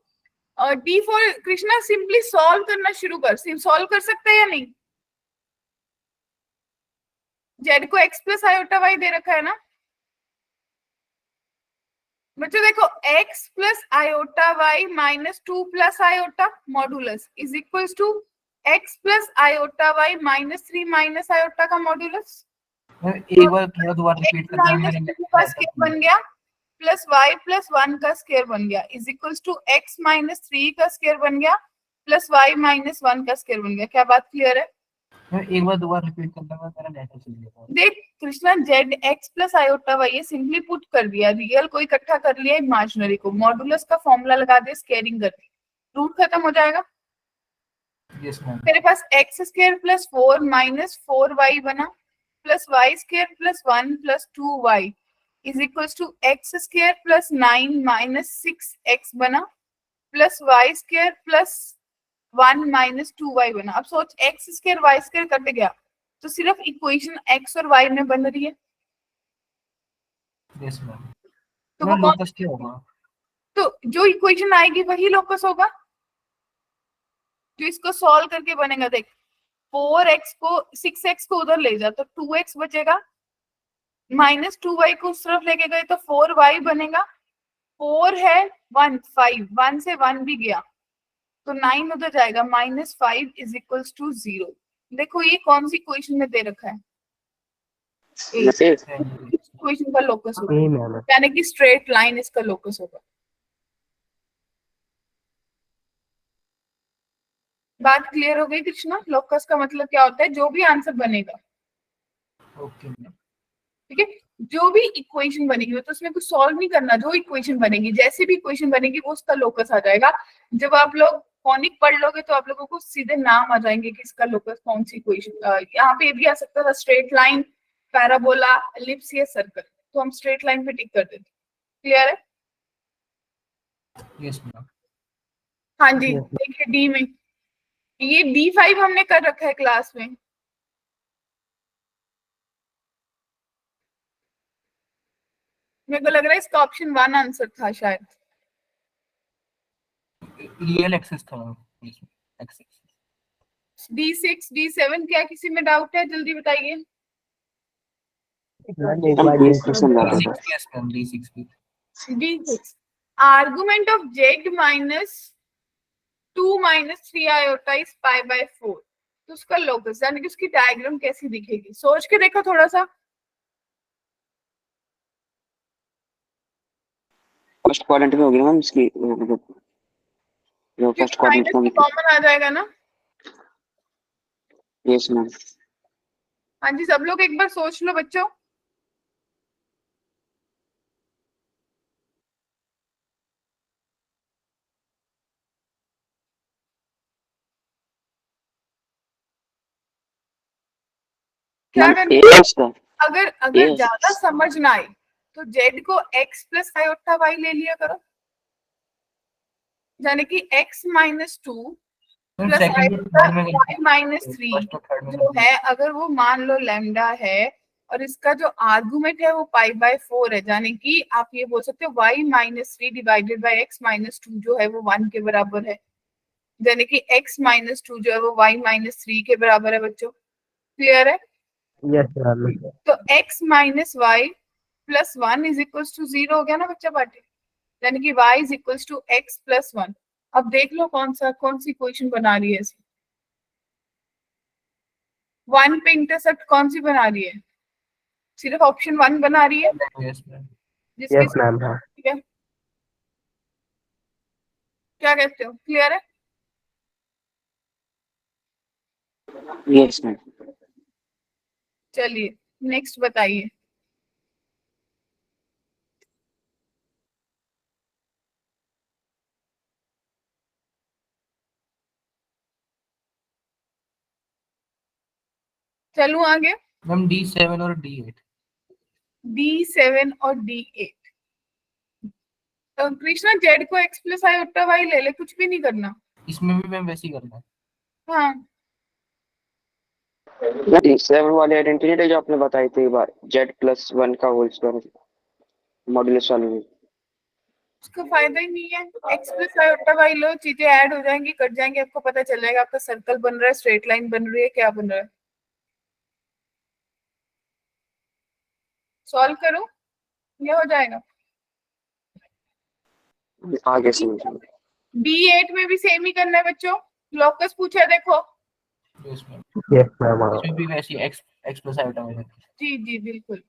और D4 कृष्णा सिंपली सॉल्व करना शुरू कर। सॉल्व कर सकते हैं या नहीं? जेड को x प्लस आयोटा वाई दे रखा है ना बच्चों। देखो x plus iota Y minus 2 plus iota modulus is equals to x plus iota Y minus 3 minus iota का मॉडुलस। मैम एक बार थोड़ा दोबारा रिपीट कर देना। माइनस 2 का स्क्वायर बन गया प्लस y प्लस 1 का स्क्वायर बन गया is equals to x minus 3 का स्क्वायर बन गया प्लस y माइनस 1 का स्क्वायर बन गया। क्या बात क्लियर है? मैम एक बार दोबारा रिपीट कर देना, मेरा नेट चल गया। देख Krishna, Z X plus iota Y ये सिंपली पुट कर दिया, रियल को इकट्ठा कर लिया, इमेजिनरी को मॉडुलस का फॉर्मूला लगा दिया, स्क्वायरिंग कर दी, रूट खत्म हो जाएगा। Yes ma'am. मेरे पास X square plus 4 minus 4y बना plus Y square plus 1 plus 2y is equals to X square plus 9 minus 6x बना plus Y square plus 1 minus 2y बना। अब सोच, X square Y square cut गया तो सिर्फ इक्वेशन x और y में बन रही है। Yes ma'am. तो मैम वो लोकस क्या होगा? तो जो इक्वेशन आएगी वही लोकस होगा जो इसको सॉल्व करके बनेगा। देख 4x को 6x को उधर ले जा तो 2x बचेगा, माइनस 2y को उस तरफ लेके गए तो 4y बनेगा। 4 है 1 5, 1 से 1 भी गया तो 9 उधर जाएगा, माइनस 5 इज इक्वल्स टू 0। देखो ये कौन सी इक्वेशन में दे रखा है? इक्वेशन का लोकस होगा, A, ma'am. यानी कि स्ट्रेट लाइन इसका लोकस होगा। बात क्लियर हो गई कृष्णा? लोकस का मतलब क्या होता है? जो भी आंसर बनेगा, ओके मैम। ठीक है, जो भी इक्वेशन बनेगी तो उसमें कुछ सॉल्व नहीं करना, जो इक्वेशन बनेगी, जैसे भी इक्वेशन बनेगी वो उसका लोकस आ जाएगा। जब आप लोग कॉनिक पढ़ लोगे तो आप लोगों को सीधे नाम आ जाएंगे कि इसका लोकस कौन सी इक्वेशन। यहाँ पे भी आ सकता था स्ट्रेट लाइन, पैराबोला, एलिप्स या सर्कल, तो हम स्ट्रेट लाइन पे टिक कर देते। क्लियर है? Yes ma'am. हाँ जी, देखिए डी में ये D5 हमने कर रखा है क्लास में। मेरे को लग रहा है इसका ऑप्शन 1 आंसर था शायद। रियल एक्सेस था मैम, एक्सेस। D6 D7 क्या किसी में डाउट है? जल्दी बताइए। Ma'am, एक बार ये यस मैम, D6 भी। D6 argument of Z minus 2 minus 3 iota is pi by 4, तो उसका लोकस यानी कि उसकी डायग्राम कैसी दिखेगी? सोच के देखो थोड़ा सा। फर्स्ट क्वाड्रेंट में होगी ना मैम इसकी, जो फर्स्ट क्वाड्रेंट में। कॉमन आ जाएगा ना? Yes ma'am. हाँ जी, सब लोग एक बार सोच लो बच्चों। क्या करना? अगर Yes. ज्यादा समझ ना आए तो जेड को x प्लस आयोटा वाई ले लिया करो, यानी कि x minus 2 plus Y minus 3 जो है, अगर वो मान लो लैम्डा है और इसका जो आर्गुमेंट है वो पाई बाय 4 है, यानी कि आप ये बोल सकते हो y minus 3 divided bye x minus 2 जो है वो 1 के बराबर है। यानी कि x माइनस टू जो है वो y माइनस थ्री के बराबर है बच्चों, क्लियर है? Yes, ma'am. तो x minus Y plus one is equals to zero हो गया ना बच्चा पार्टी, यानी कि y is equals to x plus one. अब देख लो कौन सी इक्वेशन बना रही है, वन पे इंटरसेप्ट कौन सी बना रही है? सिर्फ ऑप्शन वन बना रही है, यस मैम। जिसके Yes, ma'am. हाँ. ठीक है, क्या कहते हो, क्लियर है? Yes ma'am. चलिए नेक्स्ट बताइए। चलूं आगे, मैम D7 और D8। D7 और D8। तो कृष्णा जेड को x plus iota Y ले ले, कुछ भी नहीं करना। इसमें भी मैम वैसे ही करना है। हाँ सेवन वाली आइडेंटिटी जो आपने बताई थी एक बार, जेड प्लस वन का होल स्क्वायर मॉड्यूलस वाले में। उसका फायदा ही नहीं है, x plus iota Y लो, चीजें ऐड हो जाएंगी, कट जाएंगे, आपको पता चल जाएगा आपका सर्कल बन रहा है, स्ट्रेट लाइन बन रही है, क्या बन रहा है। सॉल्व करो, ये हो जाएगा। आगे समझ में। D8 में भी सेम ही करना है बच्चों, लॉकस पूछा देखो। Yes ma'am. Yes, ma'am. हाँ. इसमें भी वैसे ही x प्लस आइटम है। जी जी बिल्कुल।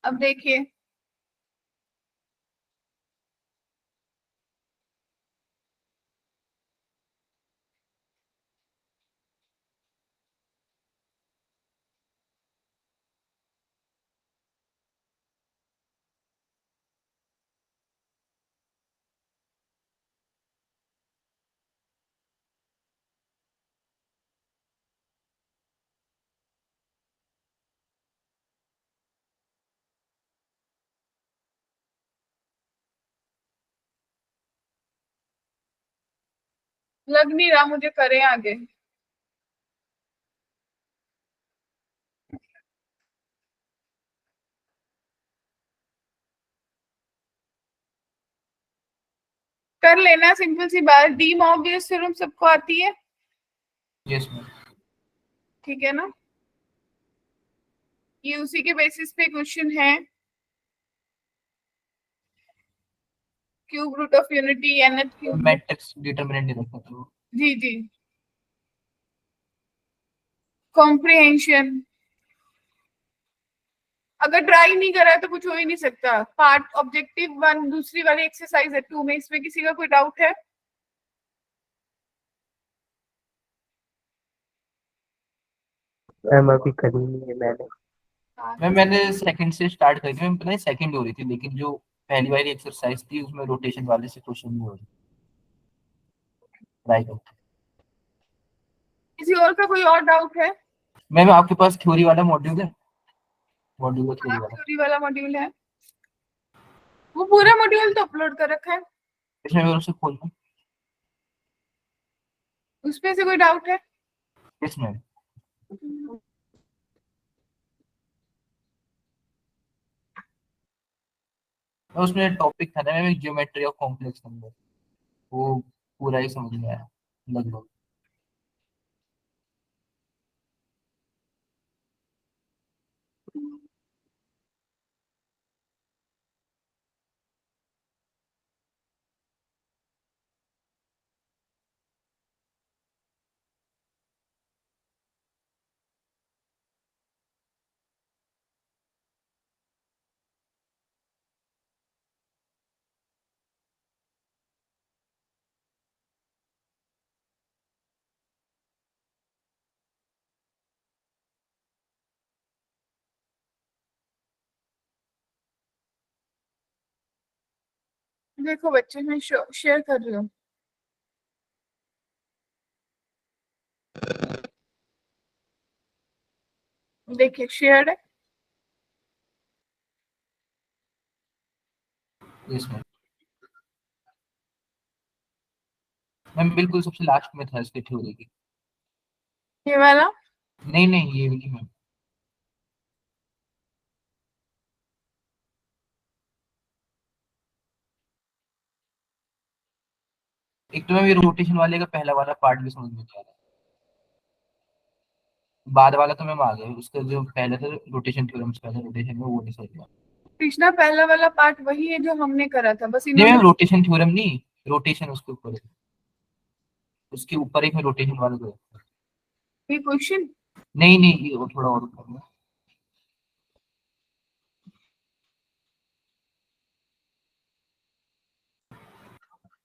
अब देखिए, लग नहीं रहा मुझे, करें आगे। कर लेना, सिंपल सी बात, डी मॉर्बियस थ्योरम सबको आती है, यस मैम। ठीक है ना? ये उसी के बेसिस पे क्वेश्चन है। Cube root of unity nth cube. Matrix determinant नहीं रखा तो। जी जी। कॉम्प्रिहेंशन, अगर ट्राई नहीं करा है तो कुछ हो ही नहीं सकता। पार्ट ऑब्जेक्टिव वन दूसरी वाली एक्सरसाइज है 2 में, इसमें किसी का कोई डाउट है? मैम अभी करी नहीं है मैंने. मैंने सेकंड से स्टार्ट करी थी, मैम पता है सेकंड हो रही थी, लेकिन जो पहली वाली एक्सरसाइज थी उसमें रोटेशन वाले से क्वेश्चन नहीं हो रही। राइट। किसी और का कोई और डाउट है? मैम आपके पास थ्योरी वाला मॉड्यूल है? मॉड्यूल थ्योरी वाला थ्योरी वाला मॉड्यूल है, वो पूरा मॉड्यूल तो अपलोड कर रखा है, इसमें मैं उसे खोलूं? उसमें से कोई डाउट है? Yes ma'am. उसमें टॉपिक था ना ma'am, geometry of complex number, वो पूरा ही समझ में आया लगभग। देखो बच्चे, मैं शेयर कर रही हूँ, देखिए शेयर है। Yes ma'am. मैम बिल्कुल सबसे लास्ट में था इसके थ्योरी की। ये वाला नहीं नहीं, ये नहीं मैम। एक तो मैं ये रोटेशन वाले का पहला वाला पार्ट भी समझ में नहीं आ रहा, बाद वाला तो मैं आ गया, उसका जो पहले था रोटेशन थ्योरम से पहले रोटेशन में, वो नहीं समझ में आया। कृष्णा पहला वाला पार्ट वही है जो हमने करा था, बस नहीं इन्होंने मैम, रोटेशन थ्योरम नहीं, रोटेशन उसके ऊपर है, उसके ऊपर एक में रोटेशन वाला जो है। ये क्वेश्चन। नहीं नहीं, ये वो थोड़ा और ऊपर में।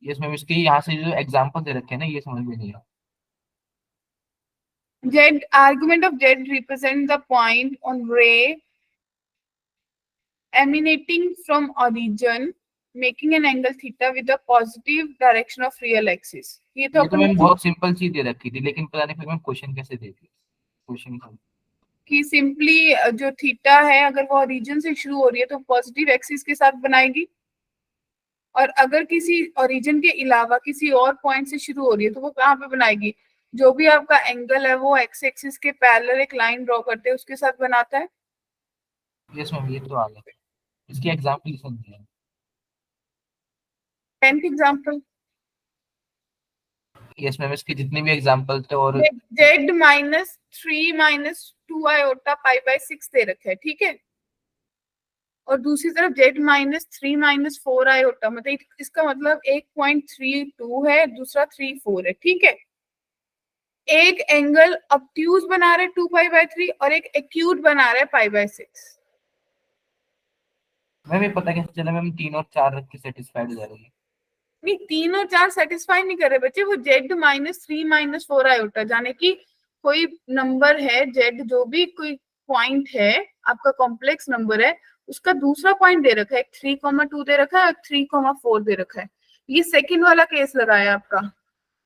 ये इसमें इसके यहाँ से जो एग्जांपल दे रखे हैं ना, ये समझ में नहीं आया। Z argument of Z represent the point on ray emanating from origin making an angle theta with the positive direction of real axis. ये तो ये तो अपन मैम बहुत सिंपल चीज दे रखी थी, लेकिन पता नहीं फिर मैम क्वेश्चन कैसे दे दी, क्वेश्चन कि सिंपली जो थीटा है अगर वो ओरिजिन से शुरू हो रही है तो पॉजिटिव एक्सिस के साथ बनाएगी, और अगर किसी ओरिजिन के अलावा किसी और पॉइंट से शुरू हो रही है तो वो कहाँ पे बनाएगी? जो भी आपका एंगल है वो एक्स एक्सिस के पैरेलल एक लाइन ड्रॉ करते हैं उसके साथ बनाता है। यस मैम, ये तो आ गया, इसकी एग्जांपल समझ है। 10th एग्जांपल, यस मैम, इसके जितने भी एग्जांपल थे और z minus 3 minus 2 iota pi by 6 दे रखा है, ठीक है, और दूसरी तरफ z माइनस 3 माइनस 4 आयोटा, मतलब इसका मतलब 1.32 है, दूसरा 34 है, ठीक है। एक एंगल ऑब्ट्यूज बना रहा है 2 पाई बाय 3 और एक एक्यूट बना रहा है पाई बाय 6। मैम ये पता कैसे चला मैम, 3 और 4 रख के सेटिस्फाइड हो जा रही है। नहीं, 3 और 4 सेटिस्फाई नहीं कर रहे बच्चे, वो z माइनस 3 माइनस 4 आयोटा, जाने की कोई नंबर है z, जो भी कोई पॉइंट है आपका कॉम्प्लेक्स नंबर है, उसका दूसरा पॉइंट दे रखा है, 3,2 दे रखा है और 3,4 दे रखा है। ये सेकंड वाला केस लगाया आपका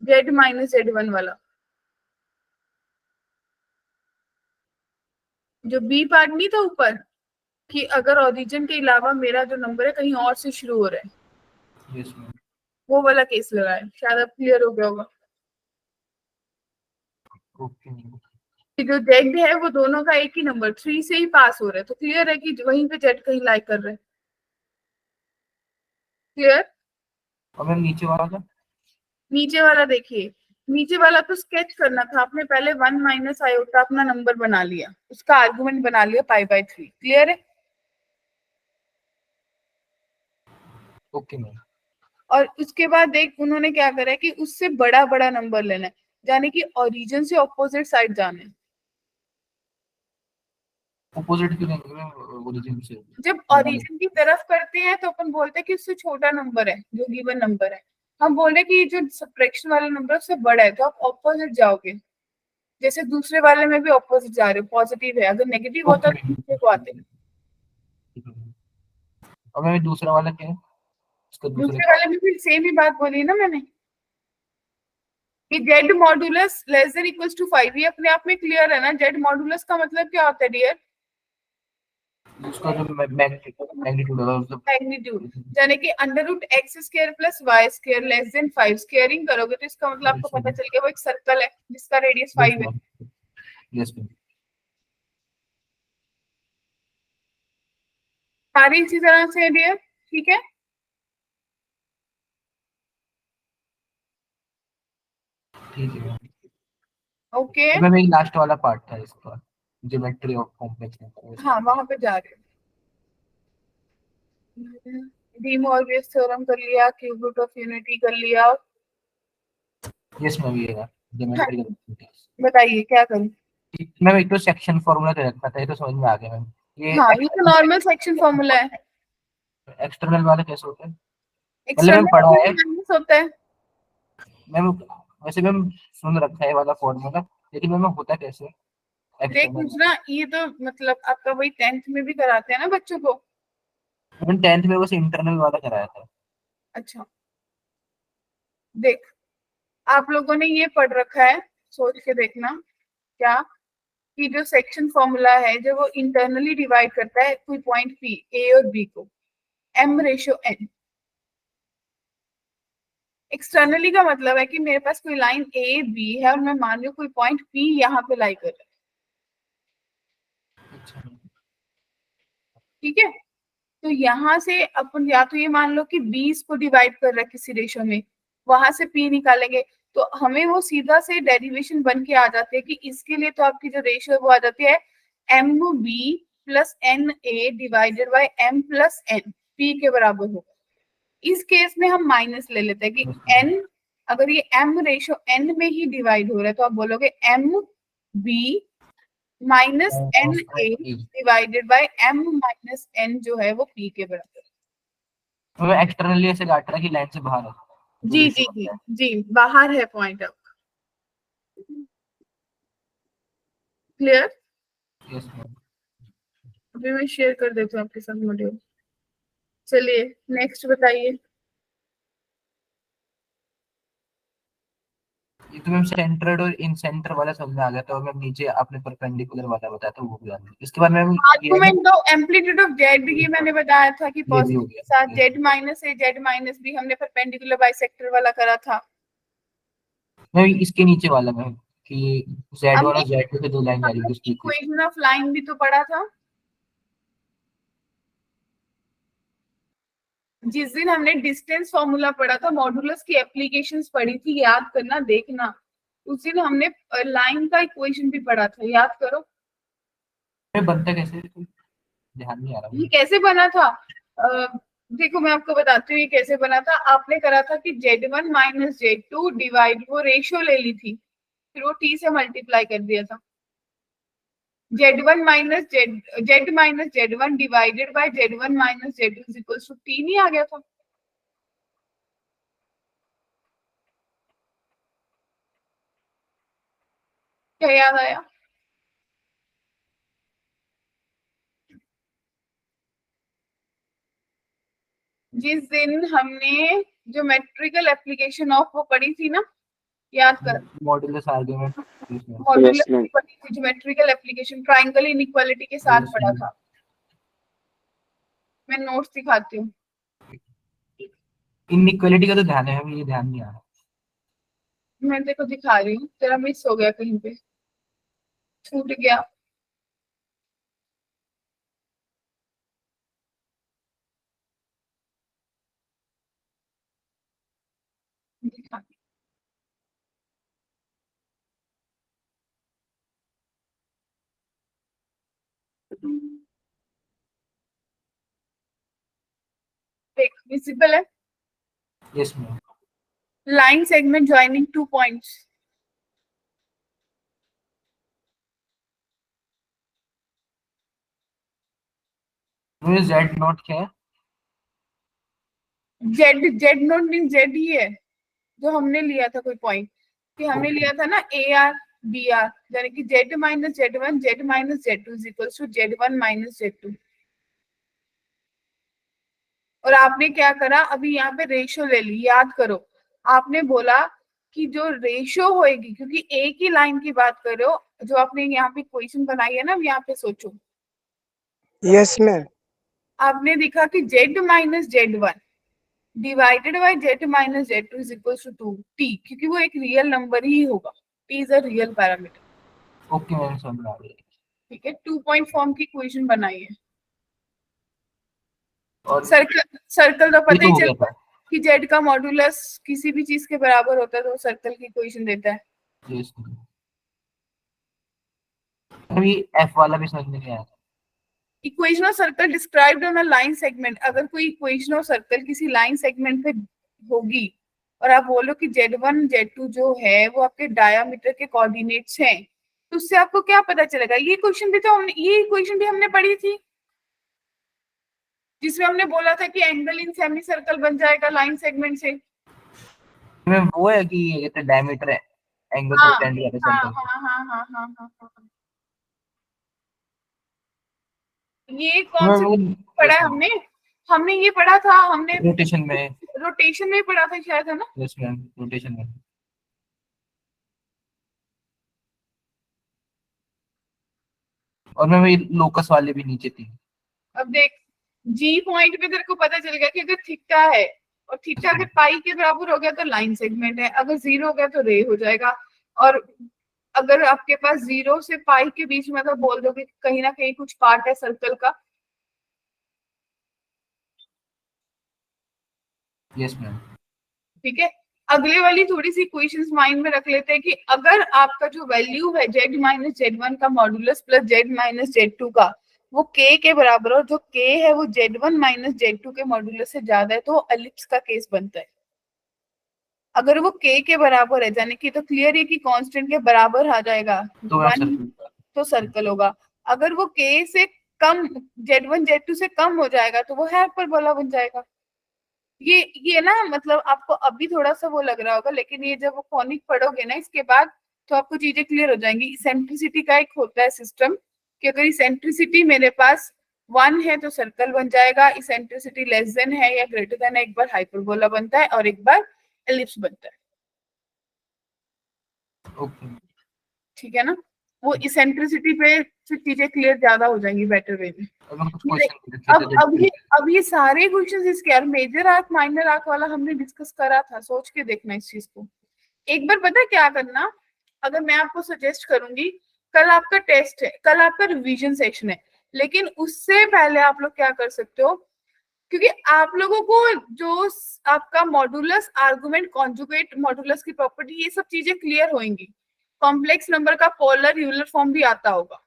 z माइनस z1 वाला। जो बी पार्ट नहीं था ऊपर, कि अगर ओरिजिन के अलावा मेरा जो नंबर है कहीं और से शुरू हो रहा है, यस मैम, वो वाला केस लगाया, शायद अब क्लियर हो गया होगा ओके। कि जो जेड है वो दोनों का एक ही नंबर 3 से ही पास हो रहा है, तो क्लियर है कि वहीं पे जेड कहीं लाई कर रहा है। क्लियर? और मैम नीचे वाला था, नीचे वाला देखिए, नीचे वाला तो स्केच करना था आपने, पहले 1 माइनस आयोटा अपना नंबर बना लिया, उसका आर्गुमेंट बना लिया पाई बाय 3। क्लियर है? ओके मैम, और उसके बाद देख उन्होंने क्या करा है कि उससे बड़ा बड़ा नंबर लेना है, यानी कि ओरिजिन से ऑपोजिट साइड जाना है। अपोजिट क्यों नहीं मैम, ओरिजिन से जब ओरिजिन की तरफ करते हैं तो अपन बोलते हैं कि उससे छोटा नंबर है जो गिवन नंबर है, हम बोल रहे हैं कि जो सब्ट्रैक्शन वाला नंबर है उससे बड़ा है, तो आप ऑपोजिट जाओगे, जैसे दूसरे वाले में भी ऑपोजिट जा रहे हो, पॉजिटिव है, अगर नेगेटिव होता तो नीचे को आते। और मैम दूसरा वाला क्या है, इसका दूसरे दूसरे वाले में भी सेम ही बात बोली ना मैंने कि Z modulus less than equals to 5, ये अपने आप में क्लियर है ना। जेड मॉडुलस का मतलब क्या होता है डियर? उसका जो मैग्नीट्यूड होगा मतलब मैग्नीट्यूड, यानी कि under root X square plus Y square less than 5, squaring करोगे तो इसका मतलब आपको पता चल गया वो एक सर्कल है जिसका रेडियस 5 है। यस मैम, सारी इसी तरह से है डियर, ठीक है। ठीक है मैम। ओके, मैम एक लास्ट वाला पार्ट था इसका, ज्योमेट्री ऑफ कॉम्प्लेक्स। हाँ वहां पे जा रहे हैं। डी मॉर्गेस थ्योरम कर लिया, क्यूब रूट ऑफ यूनिटी कर लिया। यस मैम, ये रहा हाँ, ज्योमेट्री का। बताइए क्या करूं? मैम एक तो सेक्शन फॉर्मूला दे रखा था, ये तो समझ में आ गया मैम। ये हाँ, ये तो नॉर्मल सेक्शन फॉर्मूला है। एक्सटर्नल वाला कैसे होता है, मतलब मैम पढ़ा है एक्सटर्नल होता है। मैम, वैसे मैम सुन रखा है वाला फॉर्मूला, लेकिन मैम होता कैसे देख एक्सटर्नल? मुझे ना, ये तो मतलब आपका वही 10th में भी कराते हैं ना बच्चों को। मैंने 10th में बस इंटरनल वाला कराया था। अच्छा, देख आप लोगों ने ये पढ़ रखा है, सोच के देखना क्या, कि जो सेक्शन फॉर्मूला है जब वो इंटरनली डिवाइड करता है कोई पॉइंट पी ए और बी को, m रेशो n। एक्सटर्नली का मतलब है कि मेरे पास कोई लाइन ए बी है और मैं मान रही हूँ कोई पॉइंट पी यहाँ पे लाई कर रहा है, अच्छा, ठीक है। तो यहाँ से अपन या तो ये मान लो कि 20 को डिवाइड कर रहा है किसी रेशो में, वहां से P निकालेंगे, तो हमें वो सीधा से डेरिवेशन बन के आ जाती है कि इसके लिए तो आपकी जो रेशियो है वो आ जाती है MB plus NA divided by M plus N, P के बराबर होगा। इस केस में हम माइनस ले लेते हैं कि N, अगर ये M रेशियो N में ही डिवाइड हो रहा है तो आप बोलोगे MB minus NA divided by M minus N जो है वो P के बराबर। तो एक्सटर्नली ऐसे काट रहा है कि लाइन से बाहर है। जी जी जी जी, बाहर है पॉइंट आपका। क्लियर? Yes ma'am. अभी मैं शेयर कर देती हूँ आपके साथ मॉड्यूल। चलिए नेक्स्ट बताइए। ये तो मैम सेंटर्ड और इन सेंटर वाला समझ में आ गया, तो मैम नीचे आपने परपेंडिकुलर वाला बताया था वो भी आ गया। इसके बाद मैम आर्गुमेंट दो एम्पलीट्यूड ऑफ जेड, ये मैंने बताया था कि ये भी हो पॉजिटिव के गया। साथ जेड माइनस ए जेड माइनस बी हमने परपेंडिकुलर बाइसेक्टर वाला करा था। मैम इसके नीचे वाला मैम कि Z1 हमने और Z2 से दो लाइन जा रही है उसकी इक्वेशन। इक्वेशन ऑफ लाइन भी तो पढ़ा था जिस दिन हमने डिस्टेंस फॉर्मूला पढ़ा था, मॉडुलस की एप्लीकेशंस पढ़ी थी, याद करना देखना। उस दिन हमने लाइन का इक्वेशन भी पढ़ा था, याद करो। मैम बनता कैसे है? ध्यान नहीं आ रहा ये मुझे। कैसे बना था? देखो मैं आपको बताती हूँ ये कैसे बना था। आपने करा था कि Z1 माइनस Z2 डिवाइड, वो रेशियो ले ली थी, फिर वो T से मल्टीप्लाई कर दिया था। Z1 minus Z minus Z1 divided by Z1 minus Z2 is equals to T, नहीं आ गया था? क्या याद आया? जिस दिन हमने जो मेट्रिकल एप्लीकेशन ऑफ वो पढ़ी थी ना, याद कर। Modulus argument. Modulus Yes, ma'am. की पढ़ी थी, ज्योमेट्रिकल एप्लीकेशन ट्रायंगल इनइक्वालिटी के साथ Yes, पढ़ा ma'am. था। मैं नोट्स दिखाती हूँ। इनइक्वालिटी का तो ध्यान है हमें, ये ध्यान नहीं आ रहा। मैं देखो दिखा रही हूँ, तेरा मिस हो गया कहीं पे, छूट गया। दिखा। देख विजिबल है। Yes ma'am. Line segment joining two points. मुझे जेड नॉट क्या है? Z, Z naught mean Z ही है जो हमने लिया था कोई पॉइंट, कि हमने Okay. लिया था ना ए आर बी आर, यानी कि Z minus Z one Z minus Z two is equal to Z one minus Z two. और आपने क्या करा, अभी यहाँ पे रेशियो ले ली, याद करो। आपने बोला कि जो रेशियो होएगी, क्योंकि एक ही लाइन की बात कर रहे हो, जो आपने यहाँ पे क्वेश्चन बनाई है ना, अब यहाँ पे सोचो। Yes ma'am. आपने देखा कि Z minus Z one divided by Z minus Z two is equal to to T, क्योंकि वो एक रियल नंबर ही होगा। T is a real parameter. Okay ma'am, समझ आ रही है। ठीक है, 2 पॉइंट फॉर्म की इक्वेशन बनाई है। और सर्कल तो ये पता तो ही हो गया चलता था। है कि जेड का मॉड्यूलस किसी भी चीज के बराबर होता है तो सर्कल की इक्वेशन देता है। Yes ma'am. अभी एफ वाला भी समझ में नहीं आया। Equation of circle described on a line segment. अगर कोई इक्वेशन ऑफ सर्कल किसी लाइन सेगमेंट पे होगी और आप बोलो कि Z1 Z2 जो है वो आपके डायामीटर के कोऑर्डिनेट्स हैं, तो उससे आपको क्या पता चलेगा? ये क्वेश्चन भी तो हमने, ये इक्वेशन भी हमने पढ़ी थी, जिसमें हमने बोला था कि एंगल इन सेमी सर्कल बन जाएगा लाइन सेगमेंट से। मैम वो है कि ये कहते हैं डायमीटर एंगल हाँ परपेंडिकुलर है हाँ सर्कल। हाँ हाँ हाँ हाँ हाँ हाँ। ये कौन मैम सा वो पढ़ा है हमने? हमने ये पढ़ा था, हमने रोटेशन में। रोटेशन में पढ़ा था शायद, है ना? यस मैम, रोटेशन में। और मैम ये लोकस वाले भी नीचे थी। अब देख, जी पॉइंट पे तेरे को पता चल गया कि अगर थीटा है और थीटा अगर पाई के बराबर हो गया तो लाइन सेगमेंट है, अगर जीरो हो गया तो रे हो जाएगा। और अगर आपके पास जीरो से पाई के बीच में तो बोल दोगे कि कहीं ना कहीं कुछ पार्ट है सर्कल का। Yes ma'am. ठीक है, अगले वाली थोड़ी सी इक्वेशंस माइंड में रख लेते हैं कि अगर आपका जो वैल्यू है z माइनस z1 का modulus plus z minus z2 का वो k के बराबर और जो k है वो z1 माइनस z2 के मॉड्यूलस से ज्यादा है तो वो एलिप्स का केस बनता है। अगर वो k के बराबर है यानी कि तो क्लियर है कि कांस्टेंट के बराबर आ जाएगा तो वन तो सर्कल होगा। अगर वो k से कम z1 z2 से कम हो जाएगा तो वो हाइपरबोला बन जाएगा। ये ना मतलब आपको अभी थोड़ा सा वो लग रहा होगा लेकिन ये जब वो कॉनिक पढ़ोगे ना इसके बाद तो आपको चीजें क्लियर हो जाएंगी। इसेंट्रिसिटी का एक होता है सिस्टम कि अगर इसेंट्रिसिटी मेरे पास 1 है तो सर्कल बन जाएगा, इसेंट्रिसिटी लेस देन है या ग्रेटर देन है एक बार हाइपरबोला बनता है और एक बार एलिप्स बनता है। ओके ठीक है ना, वो इसेंट्रिसिटी पे फिर चीजें क्लियर ज्यादा हो जाएंगी बेटर वे में। कुछ क्वेश्चन अब ये सारे क्वेश्चंस इसके यार मेजर आर्क माइनर आर्क वाला हमने डिस्कस करा था, सोच के देखना इस चीज को एक बार। पता है क्या करना, अगर मैं आपको सजेस्ट करूंगी कल आपका टेस्ट है, कल आपका रिवीजन सेक्शन है, लेकिन उससे पहले आप लोग क्या कर सकते हो क्योंकि आप लोगों को जो आपका मॉडुलस आर्गुमेंट कॉन्जुगेट मॉडुलस की प्रॉपर्टी ये सब चीजें क्लियर होंगी। कॉम्प्लेक्स नंबर का पोलर यूलर फॉर्म भी आता होगा,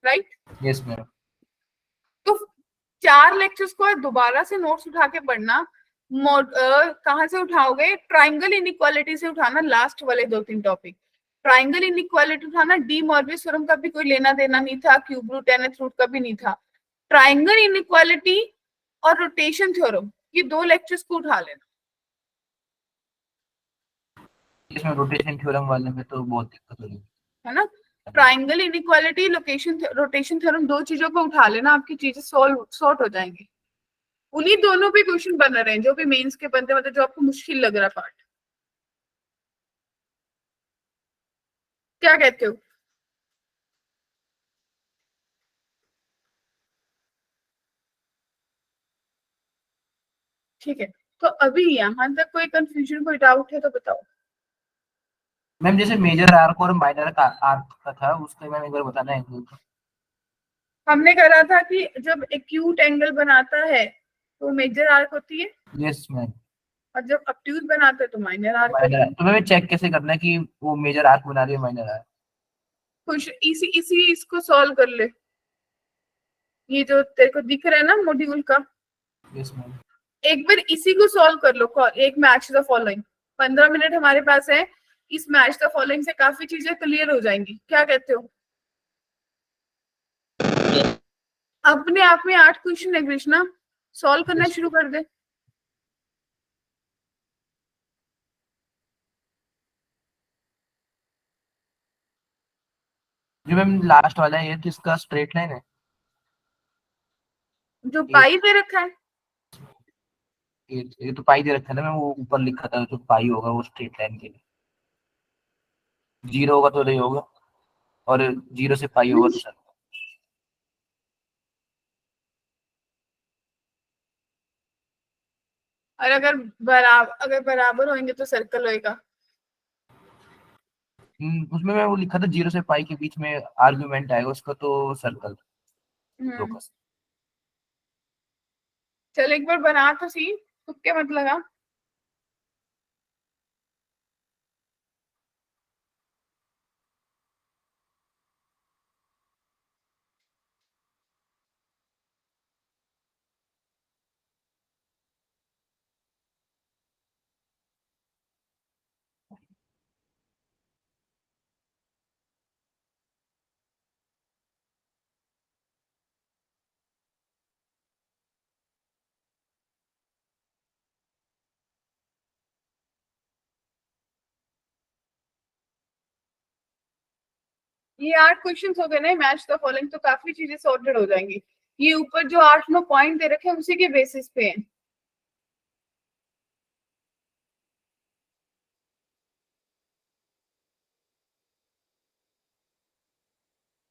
राइट? Yes ma'am. तो 4 लेक्चर्स को दोबारा से नोट्स उठा के पढ़ना। कहाँ से उठाओगे? ट्राइंगल इनइक्वालिटी से उठाना, लास्ट वाले 2-3 टॉपिक। ट्राइंगल इनइक्वालिटी उठाना, डी मॉर्बियस थ्योरम का भी कोई लेना देना नहीं था, क्यूब रूट nth रूट का भी नहीं था। ट्राइंगल इनइक्वालिटी और रोटेशन थ्योरम ये 2 लेक्चर्स को उठा लेना, इसमें रोटेशन थ्योरम वाले में तो बहुत दिक्कत होगी, है ना? ट्राइंगल इनइक्वालिटी रोटेशन थ्योरम 2 चीजों को उठा लेना, आपकी चीजें सॉर्ट हो जाएंगी। उन्हीं दोनों पे क्वेश्चन बन रहे हैं जो भी मेंस के बनते, मतलब जो आपको मुश्किल लग रहा पार्ट। क्या कहते हो? ठीक है, तो अभी यहाँ तक कोई कंफ्यूजन कोई डाउट है तो बताओ। मैम जैसे मेजर आर्क और माइनर आर्क का था उसका मैम एक बार बताना है एंगल का। हमने करा था कि जब एक्यूट एंगल बनाता है तो मेजर आर्क होती है यस मैम। और जब ऑब्ट्यूज बनाता है तो माइनर आर्क होती माइनर है। तो मैम चेक कैसे करना है कि वो मेजर आर्क बना रही है माइनर आर्क? कुछ इसी इसको सॉल्व कर ले, ये जो तेरे को दिख रहा है ना मॉड्यूल का, यस मैम। एक बार इसी को सॉल्व कर लो। एक मैच द फॉलोइंग, 15 मिनट हमारे पास है, इस मैच द फॉलोइंग से काफी चीजें क्लियर हो जाएंगी। क्या कहते हो? अपने आप में 8 क्वेश्चन है कृष्णा, सॉल्व करना शुरू कर दे। जो मैम लास्ट वाला है ये तो इसका स्ट्रेट लाइन है, जो पाई दे रखा है ये तो पाई दे रखा है ना मैम, वो ऊपर लिखा था जो पाई होगा वो स्ट्रेट लाइन के लिए, 0 होगा तो नहीं होगा और 0 से पाई होगा तो सर। और अगर बराबर होंगे तो सर्कल होएगा। उसमें मैं वो लिखा था 0 से पाई के बीच में आर्गुमेंट आएगा उसका तो सर्कल लोकस। चल एक बार बना तो सी, तुक्के मत लगा। ये 8 क्वेश्चंस हो गए ना मैच द फॉलोइंग, तो काफी चीजें सॉर्टेड हो जाएंगी। ये ऊपर जो 8-9 पॉइंट दे रखे हैं उसी के बेसिस पे है।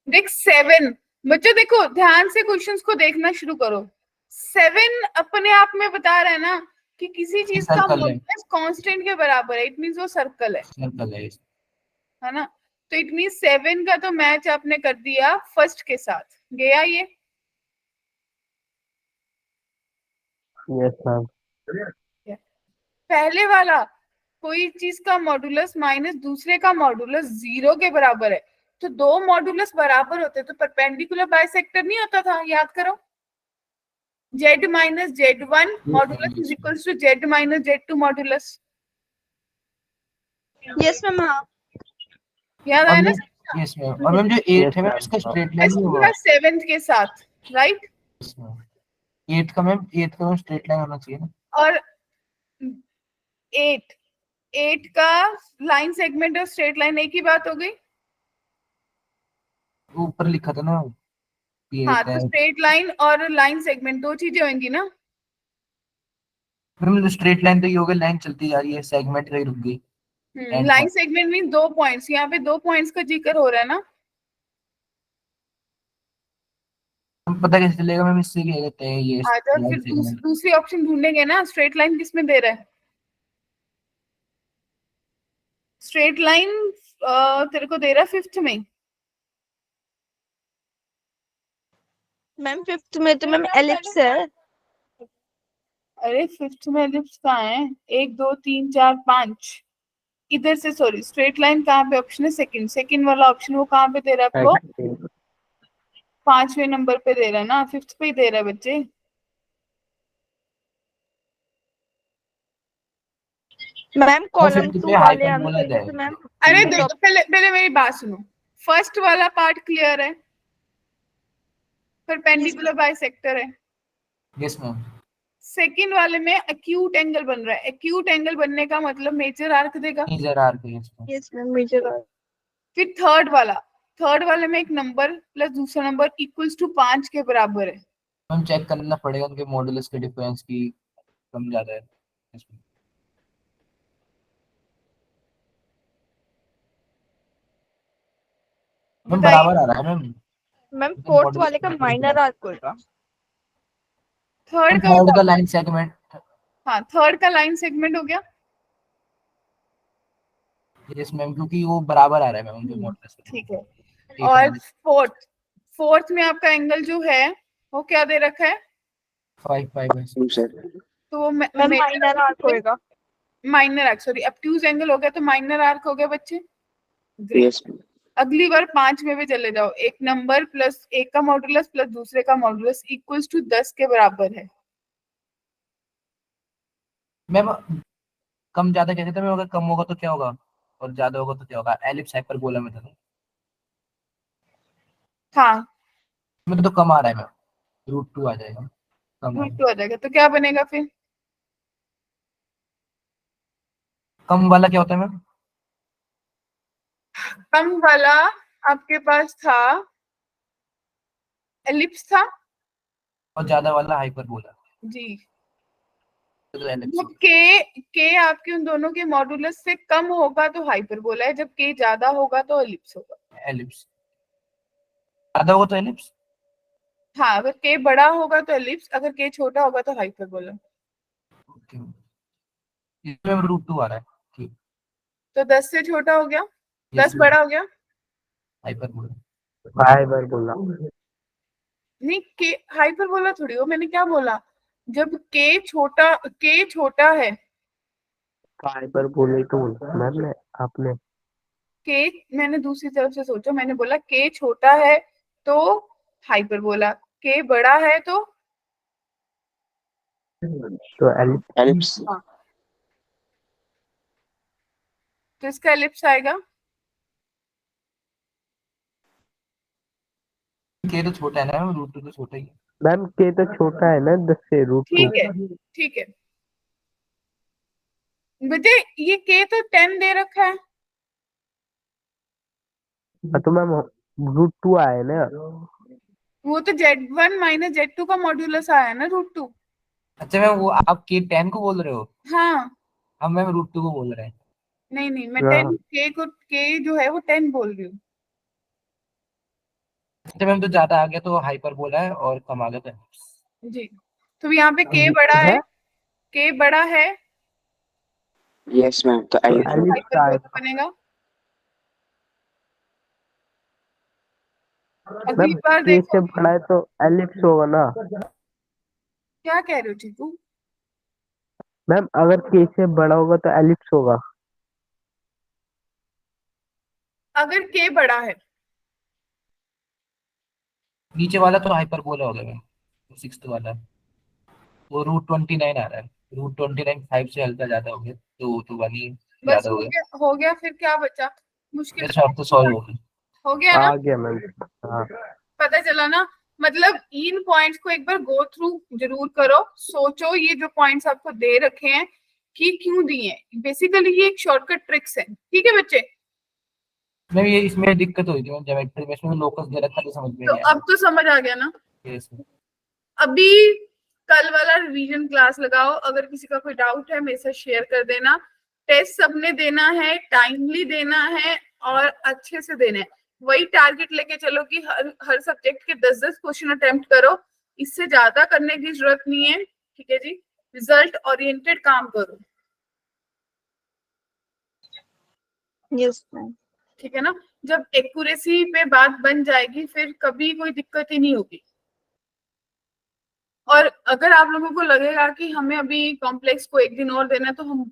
देख 7 बच्चों, देखो ध्यान से क्वेश्चंस को देखना शुरू करो। 7 अपने आप में बता रहा है ना कि किसी चीज का सर्कल है, मॉडुलस कांस्टेंट के बराबर है, इट मींस वो सर्कल सर्कल है। है ना? तो इट मींस 7 का तो मैच आपने कर दिया फर्स्ट के साथ, गया ये? Yes ma'am. पहले वाला कोई चीज का मॉडुलस माइनस दूसरे का मॉडुलस 0 के बराबर है, तो दो मॉडुलस बराबर होते तो परपेंडिकुलर बाइसेक्टर नहीं होता था, याद करो। z minus z1 modulus is equals to z minus z2 modulus. Yes ma'am. हाँ याद और आया ना? मैम यस मैम, और मैम जो 8 है मैम इसका स्ट्रेट लाइन नहीं होगा। 7th के साथ, राइट। 8 का मैम स्ट्रेट लाइन होना चाहिए ना। और 8 का लाइन सेगमेंट और स्ट्रेट लाइन एक ही बात हो गई। ऊपर लिखा था ना हाँ, 8 तो है। स्ट्रेट लाइन और लाइन सेगमेंट दो चीजें होंगी ना। मैम स्ट्रेट लाइन तो ये हो गई, लाइन चलती जा रही है, सेगमेंट कहीं रुक गई। End लाइन पर। सेगमेंट मीन दो पॉइंट्स, यहाँ पे दो पॉइंट्स का जिक्र हो रहा है ना। हम पता कैसे चलेगा मैम, इससे क्या कहते हैं ये आजा लाइन फिर सेगमेंट। दूसरी ऑप्शन ढूंढेंगे ना। स्ट्रेट लाइन किस में दे रहा है? स्ट्रेट लाइन तेरे को दे रहा है 5th में। मैम 5th में तो मैम एलिप्स है। अरे 5th में एलिप्स कहाँ है? 1 2 3 4 5 इधर से, सॉरी, स्ट्रेट लाइन कहाँ पे ऑप्शन है? सेकंड वाला ऑप्शन वो कहाँ पे दे रहा है आपको? 5वें नंबर पे दे रहा है ना, 5th पे ही दे रहा है बच्चे। मैम कॉलम 50 टू पे वाले हाइपरबोला आंसर में तो जाएगा। मैम अरे देखो, पहले पहले मेरी बात सुनो। फर्स्ट वाला पार्ट क्लियर है, परपेंडिकुलर बाइसेक्टर है। Yes ma'am. सेकंड वाले में एक्यूट एंगल बन रहा है। एक्यूट एंगल बनने का मतलब मेजर आर्क देगा। मेजर आर्क है yes ma'am. Yes ma'am major. फिर थर्ड वाले में एक नंबर प्लस दूसरा नंबर इक्वल्स टू 5 के बराबर है। मैम चेक करना पड़ेगा उनके मॉडुलस के डिफरेंस की कम ज्यादा है इसमें। मैम बताइए। बराबर आ रहा है मैम। मैम लेकिन फोर्थ मॉडुलस वाले का के माइनर डिफरेंस। आर्क होगा। थर्ड का थर्ड का बताओ। Line segment. हाँ, थर्ड का लाइन सेगमेंट हो गया। यस मैम, क्योंकि वो बराबर आ रहा है मैम उनके मॉडुलस ठीक है। के। और फोर्थ में आपका एंगल जो है वो क्या दे रखा है? 5 5 है। सर। तो वो मैम माइनर आर्क होएगा। Minor arc, sorry, obtuse angle हो गया तो माइनर आर्क हो गया बच्चे। ग्रेट। यस अगली बार 5 में भी चले जाओ। एक नंबर प्लस एक का मॉडुलस प्लस दूसरे का मॉडुलस इक्वल्स टू 10 के बराबर है। मैम कम ज्यादा कहते थे मैम, अगर कम होगा तो क्या होगा और ज्यादा होगा तो क्या होगा? एलिप्स हाइपरबोला में था हाँ, में तो कम आ रहा है मैम, √2 आ जाएगा, कम आ रूट रहा है। 2 आ जाएगा तो क्या बनेगा फिर? कम वाला क्या होता है मैम? कम वाला आपके पास था, एलिप्स था। और ज्यादा वाला हाइपरबोला। जी। तो एलिप्स जब के आपके उन दोनों के मॉडुलस से कम होगा तो हाइपरबोला है, जब के ज्यादा होगा तो एलिप्स होगा। एलिप्स ज्यादा होगा तो एलिप्स। हाँ, अगर के बड़ा होगा तो एलिप्स, अगर के छोटा होगा तो हाइपरबोला। ओके, इसमें √2 आ रहा है। ठीक, तो 10 से छोटा हो गया, यस 10 बड़ा हो गया। हाइपरबोला। हाइपरबोला। नहीं, के हाइपरबोला थोड़ी हो, मैंने क्या बोला? जब के छोटा है, हाइपरबोला ही तो बोला मैम ने, आपने। के मैंने दूसरी तरफ से सोचा, मैंने बोला के छोटा है तो हाइपरबोला, के बड़ा है तो तो एलिप्स। एलिप्स। हाँ, तो इसका एलिप्स आएगा। के तो छोटा है ना, √2 तो छोटा ही है। मैम के तो छोटा है ना 10 से √2। ठीक है, ठीक है बेटे, ये के तो 10 दे रखा है। तो मैम √2 आया ना। वो तो z1 माइनस z2 का मॉड्यूलस आया है ना, √2। अच्छा मैम, वो आप के 10 को बोल रहे हो? हाँ, हम मैम √2 को बोल रहे हैं। नहीं नहीं, मैं हाँ 10 के जो है वो 10 बोल रही हूँ। अच्छा मैम, तो ज्यादा आ गया तो हाइपरबोला है और कम आ गया तो ellipse। जी। तो यहाँ पे के बड़ा है, के बड़ा है यस मैम, तो तो एलिप्स। एलिप्स हाइपरबोला आएगा। बनेगा। मैम अगली बार के से देखो। बड़ा है तो एलिप्स होगा ना। क्या कह रहे हो चीकू? मैम अगर के से बड़ा होगा तो एलिप्स होगा। अगर के बड़ा है नीचे वाला तो हाइपरबोला हो गया मैम, तो सिक्स्थ वाला वो √29 आ रहा है। √29 5 से हल्का ज्यादा हो गया, तो वो तो 1 ही बस ज्यादा हो गया। हो गया, फिर क्या बचा? मुश्किल मेरे साथ तो सॉल्व हो गया। हो गया ना? आ गया मैम। हाँ पता चला ना? मतलब इन पॉइंट्स को एक बार गो थ्रू जरूर करो, सोचो ये जो पॉइंट्स आपको दे रखे हैं कि क्यों दिए हैं। बेसिकली ये एक शॉर्टकट ट्रिक्स है, ठीक है बच्चे? मैम ये इसमें दिक्कत हुई थी मैम, ज्योमेट्री में इसमें लोकस दे रखा तो समझ में तो नहीं आया अब तो समझ आ गया ना? Yes, अभी कल वाला रिवीजन क्लास लगाओ, अगर किसी का कोई डाउट है मेरे साथ शेयर कर देना। टेस्ट सबने देना है, टाइमली देना है और अच्छे से देना है। वही टारगेट लेके चलो कि हर सब्जेक्ट के 10-10 क्वेश्चन अटेम्प्ट करो, इससे ज्यादा करने की जरूरत नहीं है। ठीक है जी, रिजल्ट ओरिएंटेड काम करो, यस मैम। ठीक है ना? जब एक्यूरेसी पे बात बन जाएगी फिर कभी कोई दिक्कत ही नहीं होगी। और अगर आप लोगों को लगेगा कि हमें अभी कॉम्प्लेक्स को एक दिन और देना है तो हम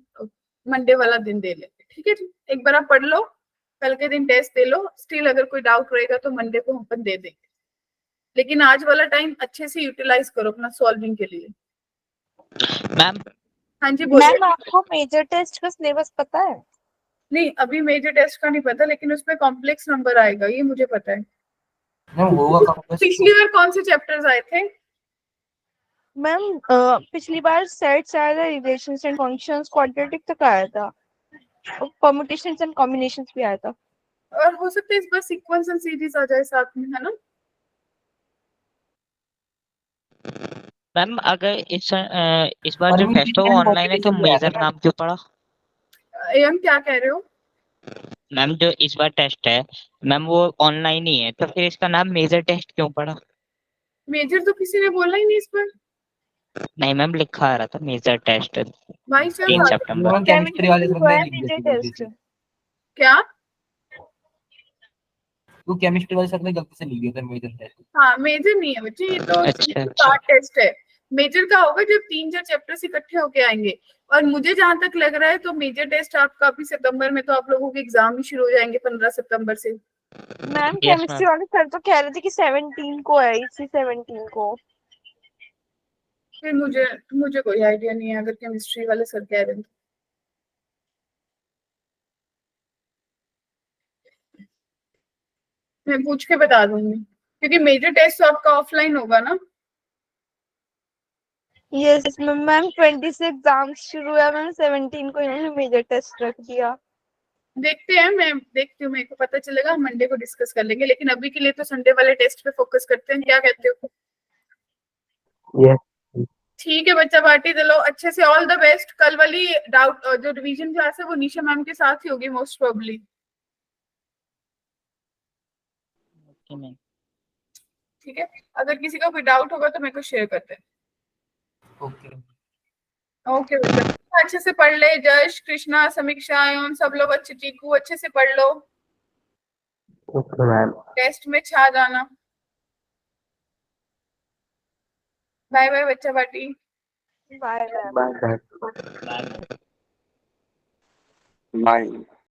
मंडे वाला दिन दे लेंगे, ठीक है जी? एक बार आप पढ़ लो, कल के दिन टेस्ट दे लो, स्टिल अगर कोई डाउट रहेगा तो मंडे को हम अपन दे देंगे। लेकिन आज वाला टाइम अच्छे से यूटिलाइज करो अपना सॉल्विंग के लिए। मैम हाँ जी बोलिए। मैम आपको मेजर टेस्ट का सिलेबस पता है? नहीं, अभी मेजर टेस्ट का नहीं पता, लेकिन उसमें कॉम्प्लेक्स नंबर आएगा, ये मुझे पता है। मैम होगा कॉम्प्लेक्स पिछली बार कौन से चैप्टर्स आए थे? मैम पिछली बार सेट्स आया था, रिलेशंस एंड फंक्शंस, क्वाड्रेटिक तक आया था, परम्यूटेशंस एंड कॉम्बिनेशंस भी आया था। और हो सकता है इस बार सीक्वेंस एंड सीरीज आ जाए साथ में, है ना? मैम अगर इस बार जो टेस्ट है वो ऑनलाइन है तो मेजर नाम क्यों पड़ा? एम क्या कह रहे हो? मैम जो इस बार टेस्ट है मैम वो ऑनलाइन ही है, तो फिर इसका नाम मेजर टेस्ट क्यों पड़ा? मेजर तो किसी ने बोला ही नहीं इस पर। नहीं मैम लिखा आ रहा था मेजर टेस्ट भाई 3 सितंबर। केमिस्ट्री वाले सर ने लिख मेजर दिया टेस्ट। क्या? वो केमिस्ट्री वाले सर ने गलती से लिख दिया था मेजर टेस्ट। हाँ, मेजर नहीं है बच्चे, ये तो अच्छा पार्ट टेस्ट है। मेजर का होगा जब 3-4 चैप्टर्स इकट्ठे होके आएंगे। और मुझे जहां तक लग रहा है तो मेजर टेस्ट आपका अभी सितंबर में, तो आप लोगों के एग्जाम ही शुरू हो जाएंगे 15 सितंबर से। Ma'am yes chemistry ma'am. वाले सर तो कह रहे थे कि 17 को है, इसी 17 को। फिर मुझे मुझे कोई आइडिया नहीं है अगर केमिस्ट्री वाले सर कह रहे हैं तो। मैं पूछ के बता दूंगी, क्योंकि मेजर टेस्ट तो आपका ऑफलाइन होगा ना। यस मैम 20 से एग्जाम शुरू है मैम, 17 को इन्होंने मेजर टेस्ट रख दिया। देखते हैं, मैं देखती हूँ, मेरे को पता चलेगा, मंडे को डिस्कस कर लेंगे। लेकिन अभी के लिए तो संडे वाले टेस्ट पे फोकस करते हैं, क्या कहते हो? यस ठीक है बच्चा पार्टी, चलो अच्छे से, ऑल द बेस्ट। कल वाली डाउट जो रिवीजन क्लास है वो निशा मैम के साथ ही होगी मोस्ट प्रोबेबली। Okay ma'am. ठीक है, अगर किसी का कोई डाउट होगा तो मेरे को शेयर करते हैं। ओके ओके बच्चा, अच्छे से पढ़ ले। जश, कृष्णा, समीक्षा, एवं सब लोग अच्छे, चीकू अच्छे से पढ़ लो, ओके मैम। टेस्ट में छा जाना। बाय बाय बच्चा party. Bye ma'am. Bye bye. Bye.